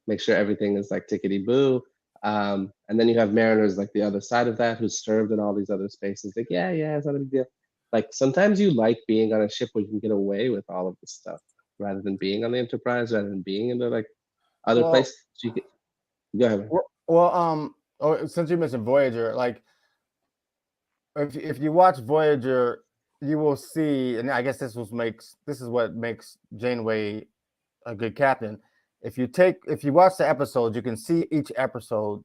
make sure everything is like tickety boo. And then you have Mariners like the other side of that, who's served in all these other spaces. Like, yeah, it's not a big deal. Like sometimes you like being on a ship where you can get away with all of this stuff, rather than being on the Enterprise, rather than being in the like other Well- place. So you can, go ahead. Man. Well, since you mentioned Voyager, like if you watch Voyager, you will see, and I guess this is what makes Janeway a good captain. If you watch the episodes, you can see each episode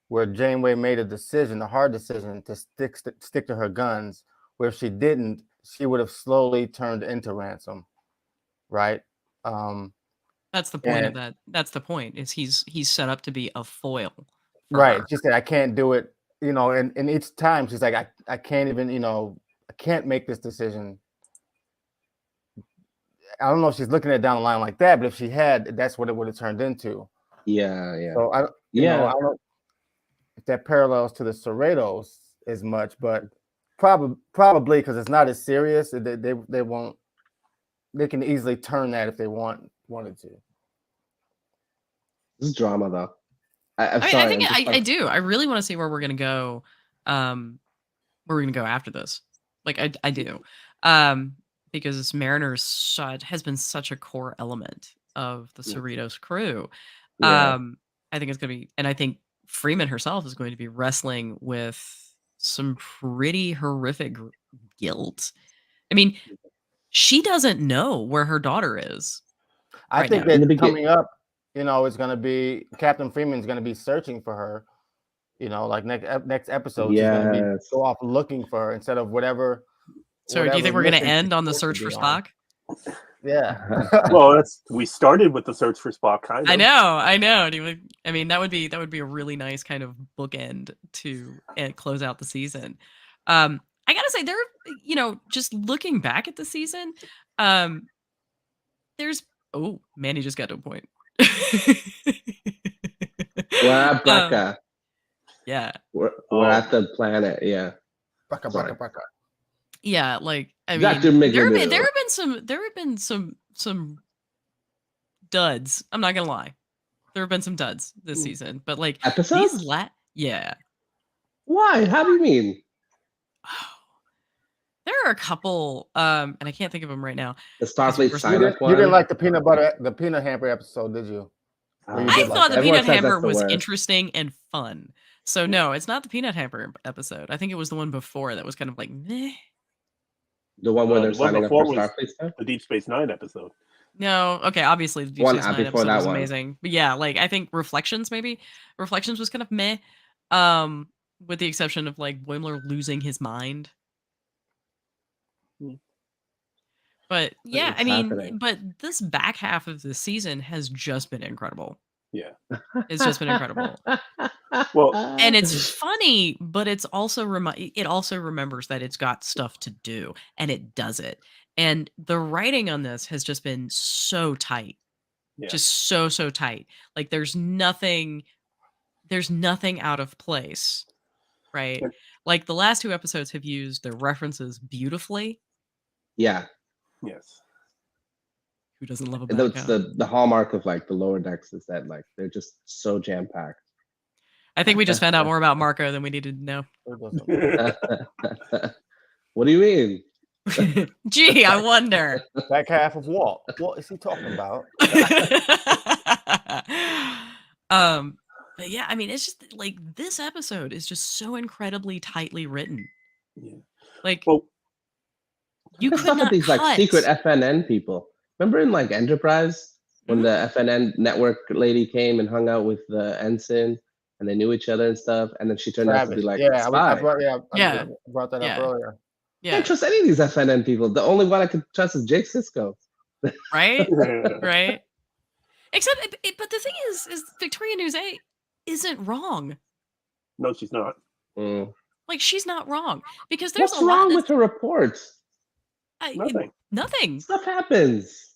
where Janeway made a decision, a hard decision to stick to her guns. Where if she didn't, she would have slowly turned into Ransom, right? That's the point of And- that. That's the point. Is he's set up to be a foil. for Right. her. She said, I can't do it, and each time she's like, I can't even, I can't make this decision. I don't know if she's looking at it down the line like that, but if she had, that's what it would have turned into. Yeah. So I don't know if that parallels to the Cerritos as much, but probably because it's not as serious. They won't. They can easily turn that if they wanted to. This is drama though. I'm I mean, sorry. I think I'm just I like- do. I really want to see where we're gonna go. Where we're gonna go after this. Like I do. Because Mariners has been such a core element of the Yeah. Cerritos crew. Yeah. I think it's gonna be, and I think Freeman herself is going to be wrestling with some pretty horrific guilt. I mean, she doesn't know where her daughter is. I Right think now. In the that begin- coming up, it's going to be Captain Freeman's going to be searching for her. Like next episode, she's going to be Yes. go off looking for her instead of whatever. So, do you whatever think we're gonna mission end she's on the supposed search to for be on. Spock? Yeah. Well, we started with the search for Spock, kind of. I know. I mean, that would be a really nice kind of bookend to close out the season. I gotta say, just looking back at the season, there's Manny just got to a point. We're at Becca. Yeah, We're Oh. at the planet. Yeah. Baka, Sorry. baka, baka. yeah. Like I Dr. mean, there Migamoo. have been some duds. I'm not gonna lie. There have been some duds this Hmm. season, but like Episodes? these yeah. Why? How do you mean? There are a couple, and I can't think of them right now. The Because Starfleet we're- sign You up didn't, one? you didn't like the peanut hamper episode, did you? Where you I did like thought the that. Everyone peanut says hamper that's the was worst. interesting and fun. So no, it's not the peanut hamper episode. I think it was the one before that was kind of like meh. The one where they're The one signing up for before was Starfleet stuff? the Deep Space Nine episode. No, okay, obviously the Deep One Space Nine before episode that was one. amazing. But yeah, like I think Reflections was kind of meh. With the exception of like Boimler losing his mind. Hmm. But yeah, What's I mean, happening? but this back half of the season has just been incredible. Yeah. It's just been incredible. Well, And it's funny, but it's also it also remembers that it's got stuff to do, and it does it. And the writing on this has just been so tight. Yeah. Just so tight. Like there's nothing out of place, right? Yeah. Like the last 2 episodes have used their references beautifully. Yeah. yes. Who doesn't love a And bad that's cow? the hallmark of like the lower decks is that like they're just so jam packed. I think we just found out more about Marco than we needed to know. It doesn't- What do you mean? Gee, I wonder. Back half of Walt. What is he talking about? But yeah, I mean, it's just like this episode is just so incredibly tightly written. Yeah. Like Well, you There's could stuff with not these like cut. secret FNN people. Remember in like Enterprise when Mhm. the FNN network lady came and hung out with the ensign and they knew each other and stuff, and then she turned out to be Travis. like Yeah, a spy. I brought Yeah. that Yeah. up earlier. I can't Yeah, trust any of these FNN people. The only one I could trust is Jake Sisko. right, right. Except, but the thing is Victoria News 8 isn't wrong. no, she's not. Mm. Like she's not wrong because there's What's a lot wrong with her reports? Nothing. nothing. Stuff happens.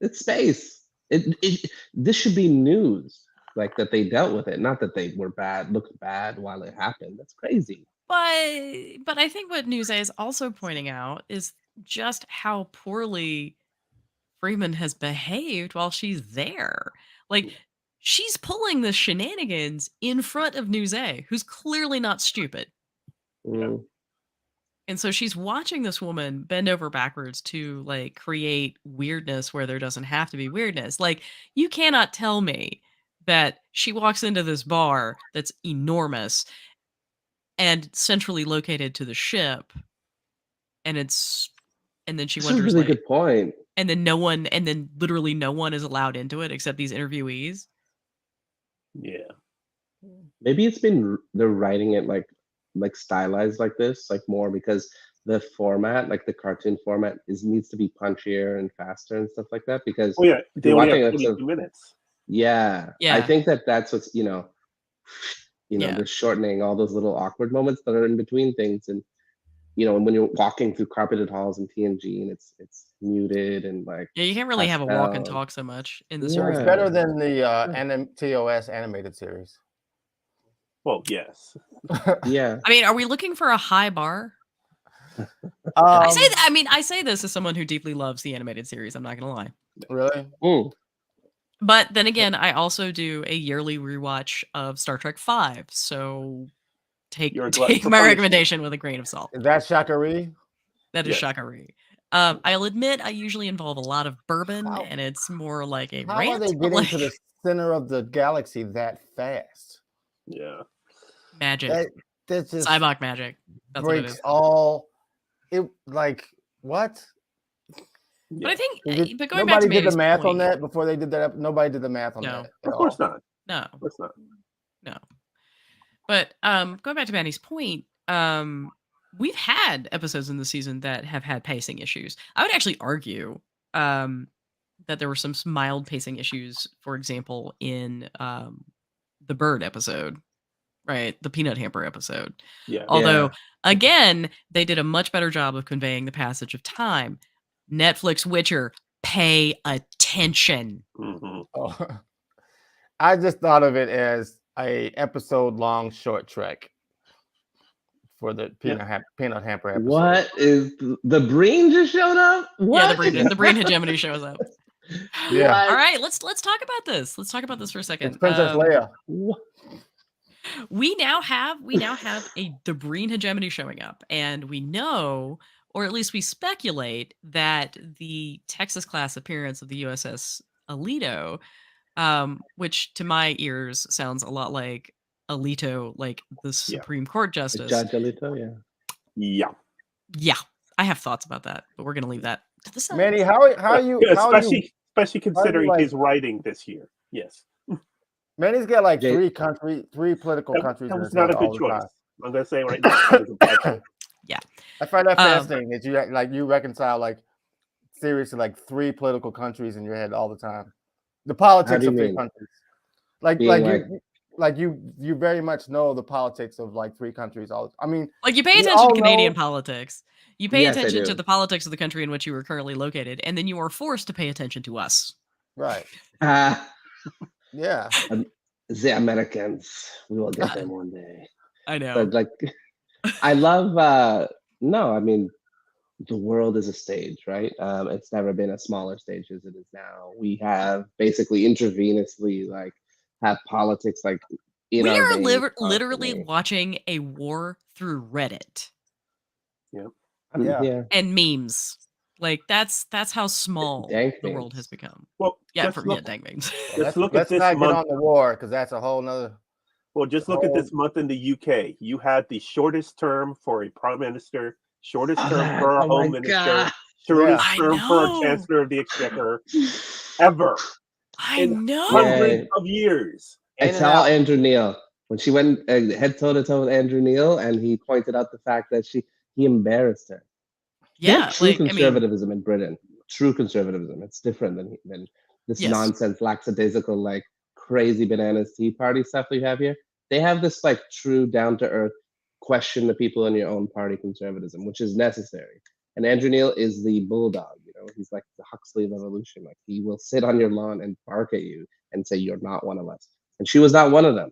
It's space. This should be news, like that they dealt with it, not that they were looked bad while it happened. That's crazy. But I think what News A is also pointing out is just how poorly Freeman has behaved while she's there. Like she's pulling the shenanigans in front of News A, who's clearly not stupid. Mm. And so she's watching this woman bend over backwards to like create weirdness where there doesn't have to be weirdness. Like you cannot tell me that she walks into this bar that's enormous and centrally located to the ship, and then she This is a wonders really like, good point. and then literally no one is allowed into it except these interviewees. Yeah. Maybe it's been they're writing it like stylized like this, like more because the format, like the cartoon format, needs to be punchier and faster and stuff like that. Because Oh yeah. They you're only watching have episode- 22 minutes. yeah, I Yeah. think that's what's Yeah. they're shortening all those little awkward moments that are in between things, and when you're walking through carpeted halls in TNG and it's muted and like Yeah, you can't really have a walk and pastel. talk so much in the Yeah. series. It's better than the TOS animated series. Well, yes. yeah. I mean, are we looking for a high bar? Um, I say this as someone who deeply loves the animated series. I'm not gonna lie. Really? Mm. But then again, I also do a yearly rewatch of Star Trek V. So take You're a glutton take for my punishment. recommendation with a grain of salt. Is that Shakari? That is Yes. Shaka-Ree. I'll admit I usually involve a lot of bourbon, How- and it's more like a How rant. are they but, getting to the like, center of the galaxy that fast? Yeah. magic? That just Cybok magic. That's what it breaks is. all. It like what? But I think, Did- but going back nobody to did the Manny's math on point- that before they did that. Nobody did the math on No. that. at Of course all. not. No, Of course not. no. But going back to Manny's point, we've had episodes in the season that have had pacing issues. I would actually argue that there were some mild pacing issues, for example, in the bird episode, right? The peanut hamper episode. Yeah. Although, again, they did a much better job of conveying the passage of time. Netflix Witcher, pay attention. Mhm. Oh. I just thought of it as a episode long short trek for the peanut hamper episode. What is the Breen just showed up? What? Yeah, the brain hegemony shows up. Yeah. All right, let's talk about this. Let's talk about this for a It's second. Princess Leia. What? We now have a the Breen hegemony showing up, and we know, or at least we speculate, that the Texas class appearance of the USS Alito, which to my ears sounds a lot like Alito, like the Supreme Court justice. Judge Alito, yeah. Yeah. Yeah, I have thoughts about that, but we're gonna leave that to the side. Manny, how are you? Especially considering like- his writing this year. Yes. Manny's got like Jay- three political countries. That in was his not a head all good the choice. time. I'm gonna say right now. That was a bad choice. I find that fascinating that you reconcile like seriously like three political countries in your head all the time. The politics do you of three mean? countries. You very much know the politics of like three countries I mean, Like, you pay we attention all to Canadian know- politics. You pay Yes, I attention to do. the politics of the country in which you are currently located, and then you are forced to pay attention to us. right. Yeah. The Americans. We will get them one day. I know. But like, I love. No, I mean, the world is a stage, right? It's never been a smaller stage as it is now. We have basically intravenously like have politics like in We our are veins literally constantly. watching a war through Reddit Yeah. Yeah. and memes. Like, that's how small Dank the world memes. has become. Well, Yeah, just look, dank memes. Just look at let's this not get month. on the war because that's a whole nother. Well, just look at this month in the UK. You had the shortest term for a prime minister, shortest term for a Oh my home minister, God. shortest I term for a know. chancellor of the exchequer ever I in know. hundreds of years. It's In and all out. Andrew Neil. When she went head toe to toe with Andrew Neil, and he pointed out the fact that he embarrassed her. Yeah, True like, I mean, conservatism in Britain. True conservatism. It's different than this Yes. nonsense, lackadaisical, like crazy bananas Tea Party stuff we have here. They have this like true down to earth question the people in your own party conservatism, which is necessary. And Andrew Neil is the bulldog. You know, he's like the Huxley of evolution. Like he will sit on your lawn and bark at you and say you're not one of us. And she was not one of them.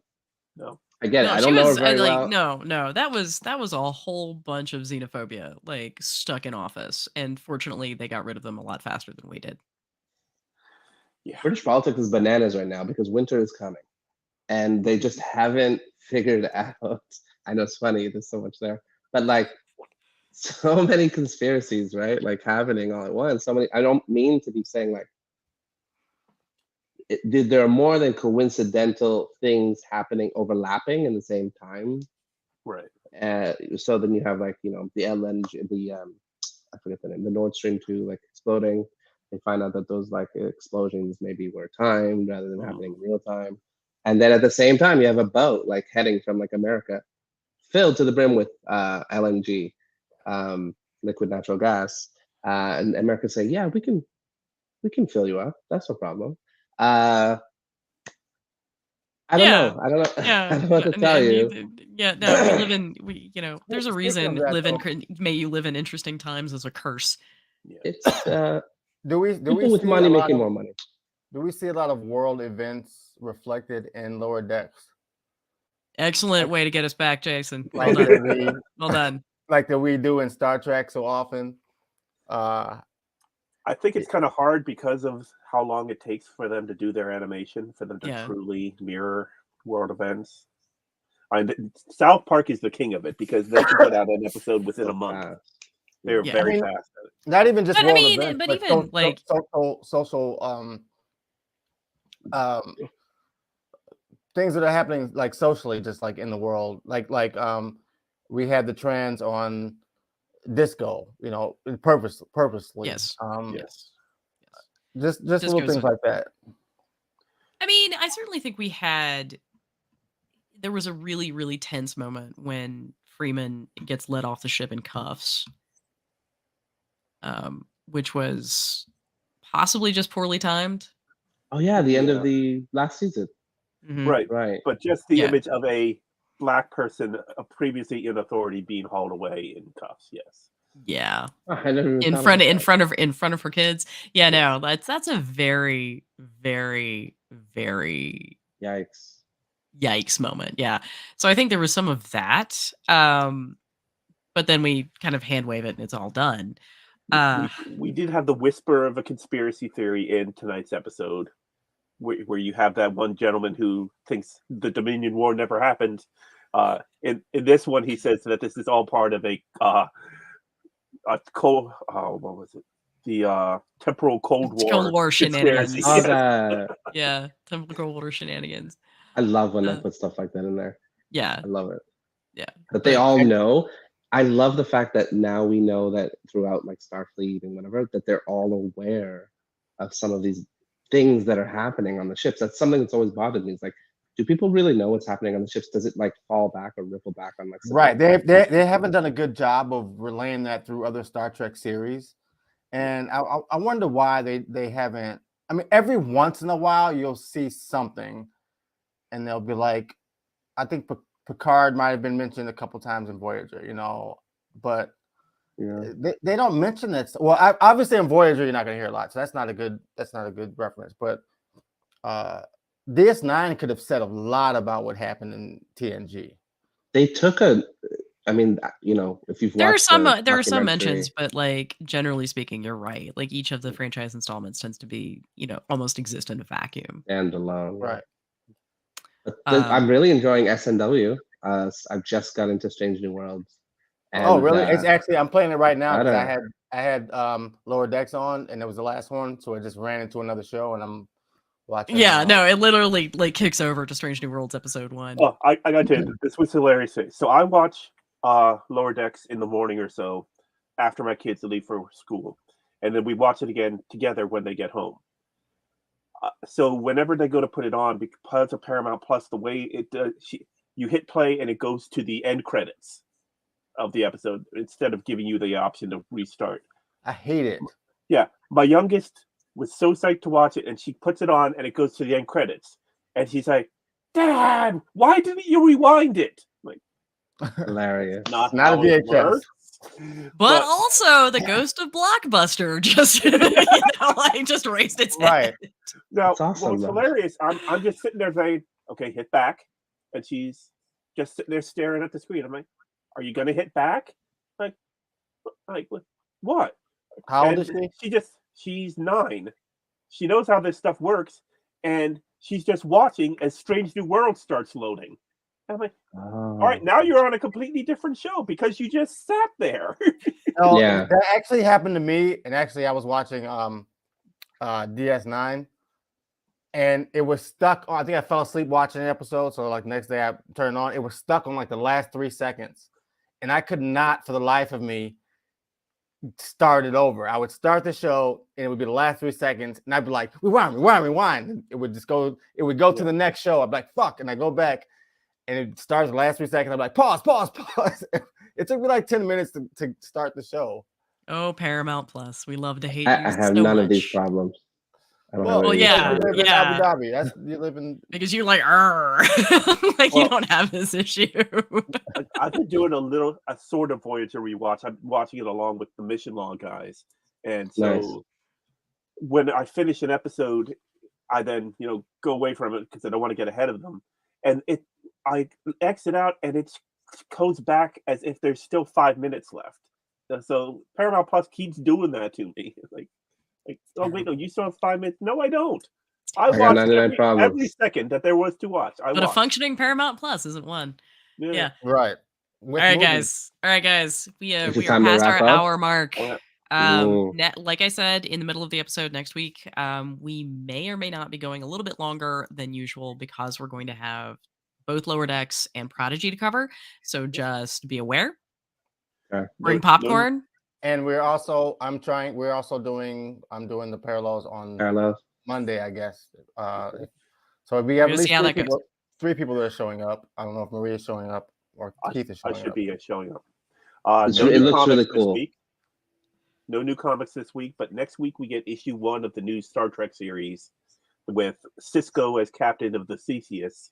No. I get it. no, I she don't know her was very like, well. no, that was a whole bunch of xenophobia, like, stuck in office, and fortunately, they got rid of them a lot faster than we did. Yeah. British politics is bananas right now because winter is coming, and they just haven't figured out. I know it's funny. There's so much there, but like so many conspiracies, right? Like happening all at once. So many. I don't mean to be saying like there are more than coincidental things happening, overlapping in the same time. Right. So then you have like the LNG, I forget the name, the Nord Stream 2 like exploding. They find out that those like explosions maybe were timed rather than happening in real time. And then at the same time, you have a boat like heading from like America, filled to the brim with LNG, liquid natural gas, and America saying, "Yeah, we can fill you up. That's no problem." I don't know. I don't know. Yeah, I don't know what to tell you. No, we live in there's a Speaking reason of that, may you live in interesting times as a curse. Yeah. It's Do we people with see money a lot making of, more money. Do we see a lot of world events reflected in Lower Decks? Excellent way to get us back, Jason. Well Like done. that Well done. we do in Star Trek so often. I think it's kind of hard because of how long it takes for them to do their animation, for them to Yeah. truly mirror world events. South Park is the king of it because they can put out an episode within a month. They're Yeah. very I mean, fast at it. Not even just But I world mean, events, but even, like- social things that are happening like socially, just like in the world. Like we had the trans on disco, purposely. Yes. Yes. Just little Disco's things like that. I mean, I certainly think there was a really, really tense moment when Freeman gets let off the ship in cuffs, which was possibly just poorly timed. Oh yeah, the end Yeah. of the last season. Mhm. Right. But just the Yeah. image of a black person previously in authority being hauled away in cuffs. Yes. Yeah. Oh, I never even in thought front about in front of her kids. Yeah, no, that's a very, very, very that. Yikes. yikes moment. Yeah. So I think there was some of that. But then we kind of hand wave it and it's all done. We did have the whisper of a conspiracy theory in tonight's episode, where you have that one gentleman who thinks the Dominion War never happened. In this one, he says that this is all part of a cold. What was it? The temporal Cold It's War. Cold War shenanigans. conspiracy. Oh, Yes. that. Yeah, temporal Cold War shenanigans. I love when they Uh, put stuff like that in there. Yeah, I love it. yeah. But they But- all know. I love the fact that now we know that throughout like Starfleet and whatever, that they're all aware of some of these things that are happening on the ships. That's something that's always bothered me. It's like, do people really know what's happening on the ships? Does it like fall back or ripple back on like Right. civilians? They haven't done a good job of relaying that through other Star Trek series. And I wonder why they haven't. I mean, every once in a while you'll see something, and they'll be like, I think Picard might have been mentioned a couple times in Voyager, but Yeah. they don't mention that. Well, obviously in Voyager you're not going to hear a lot, so that's not a good reference. But DS9 could have said a lot about what happened in TNG. They took a. I mean, if you've There are watched some the there are some documentary- mentions, but like generally speaking, you're right. Like each of the franchise installments tends to be, almost exist in a vacuum. and alone. Right. But Um, I'm really enjoying SNW. I've just got into Strange New Worlds. Oh, And, really? It's actually I'm playing it right now because I I had Lower Decks on, and it was the last one, so I just ran into another show, and I'm watching. Yeah, no, it literally like kicks over to Strange New Worlds episode 1. Oh, I got to tell you, this was hilarious. So I watch Lower Decks in the morning or so after my kids leave for school, and then we watch it again together when they get home. So whenever they go to put it on, because of Paramount Plus, the way it does, you hit play and it goes to the end credits of the episode instead of giving you the option to restart. I hate it. Yeah, my youngest was so psyched to watch it, and she puts it on and it goes to the end credits, and she's like, "Dad, why didn't you rewind it?" Like, hilarious. Not a how it VHS. works. But also, the ghost of Blockbuster just, like just raised its head. Right. Now, That's awesome, what's though. hilarious, I'm just sitting there saying, "Okay, hit back," and she's just sitting there staring at the screen. I'm like, "Are you gonna hit back?" Like what? How old And is she? she's 9. She knows how this stuff works, and she's just watching as Strange New World starts loading. And I'm like, all right, now you're on a completely different show because you just sat there. No, Yeah. that actually happened to me, and actually I was watching DS9, and it was stuck on. I think I fell asleep watching an episode, so like next day I turned on. It was stuck on like the last 3 seconds, and I could not, for the life of me, start it over. I would start the show, and it would be the last 3 seconds, and I'd be like, rewind. And it would just go. It would go to the next show. I'd be like, fuck, and I go back, and it starts the last 3 seconds. I'm like, pause. It took me like 10 minutes to start the show. Oh, Paramount Plus. We love to hate I you have so none of these much. problems. I don't Well, have any of these yeah, you problems. live in yeah. Abu Dhabi. You live in. Because you're like, like you Well- don't have this issue. I've been doing a sort of Voyager rewatch. I'm watching it along with the Mission Law guys, and so Nice. when I finish an episode, I then go away from it because I don't want to get ahead of them, and I exit out and it goes back as if there's still 5 minutes left. So Paramount Plus keeps doing that to me. Like, oh wait, no, you still have 5 minutes? No, I don't. I got watched 99 every problems. second that there was to watch. I But a watched. functioning Paramount Plus isn't one. Yeah. Right. All right, guys. We Is it we are time to past our wrap up? hour mark. Yeah. Ooh. Like I said in the middle of the episode next week, we may or may not be going a little bit longer than usual because we're going to have both Lower Decks and Prodigy to cover. So just be aware. Okay. Bring No- popcorn. And we're also doing the parallels on Parallels. Monday, I guess. So we have We're at gonna see how least that goes. three people that are showing up. I don't know if Maria's showing up or Keith is I showing should up. be showing up. It No new looks really comics this cool. week. No new comics this week, but next week we get issue 1 of the new Star Trek series with Cisco as captain of the Theseus,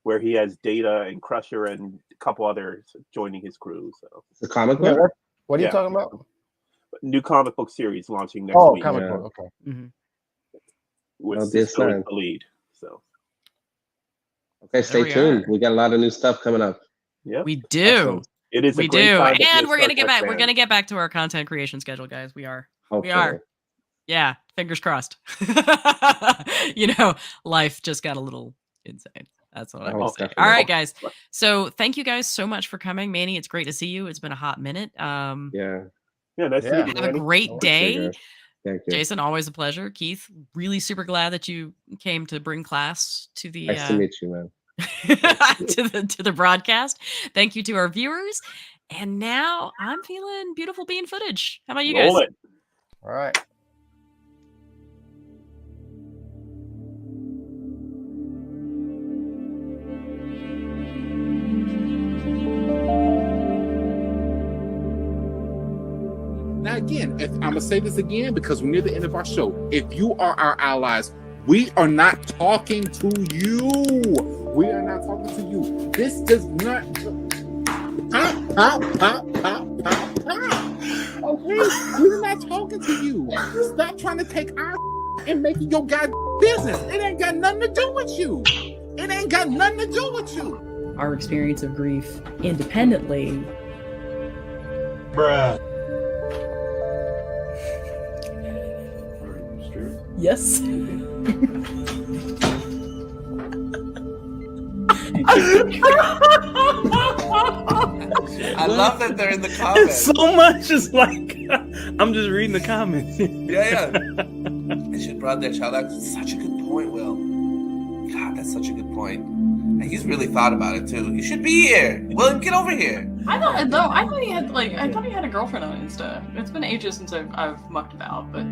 where he has Data and Crusher and a couple others joining his crew. So, The comic Yeah, book? what are you Yeah. talking about? new comic book series launching next Oh, week comic Yeah. book. Okay. Mhm. with Oh, Cisco as DS9. the lead. So, Okay, stay we tuned. are. We got a lot of new stuff coming up. yeah. We do. Awesome. It is a We great do, time to be and a we're Star gonna get Trek back. We're fan. gonna get back to our content creation schedule, guys. We are. Hopefully. We are. Yeah, fingers crossed. Life just got a little insane. That's what I will Oh, say. definitely. All right, guys. So thank you guys so much for coming, Manny. It's great to see you. It's been a hot minute. Yeah. Nice to Yeah. meet you, Have a Manny. great day. Sugar. Thank you. Jason, always a pleasure. Keith, really super glad that you came to bring class to the Nice to meet you, man. to the broadcast. Thank you to our viewers. And now I'm feeling beautiful bean footage. How about you Roll guys? it. All right. Now, again, I'm going to say this again because we're near the end of our show. If you are our allies, we are not talking to you. We are not talking to you. This does not. Okay? We're not talking to you. Stop trying to take our and make it your business. It ain't got nothing to do with you. It ain't got nothing to do with you. Our experience of grief independently. Bruh. Yes. I love that they're in the comments. So much is like I'm just reading the comments. Yeah. They should have brought that child out. It's such a good point, Will. God, that's such a good point. And he's really thought about it too. You should be here. William, get over here. I thought he had a girlfriend on Insta. It's been ages since I've mucked about, but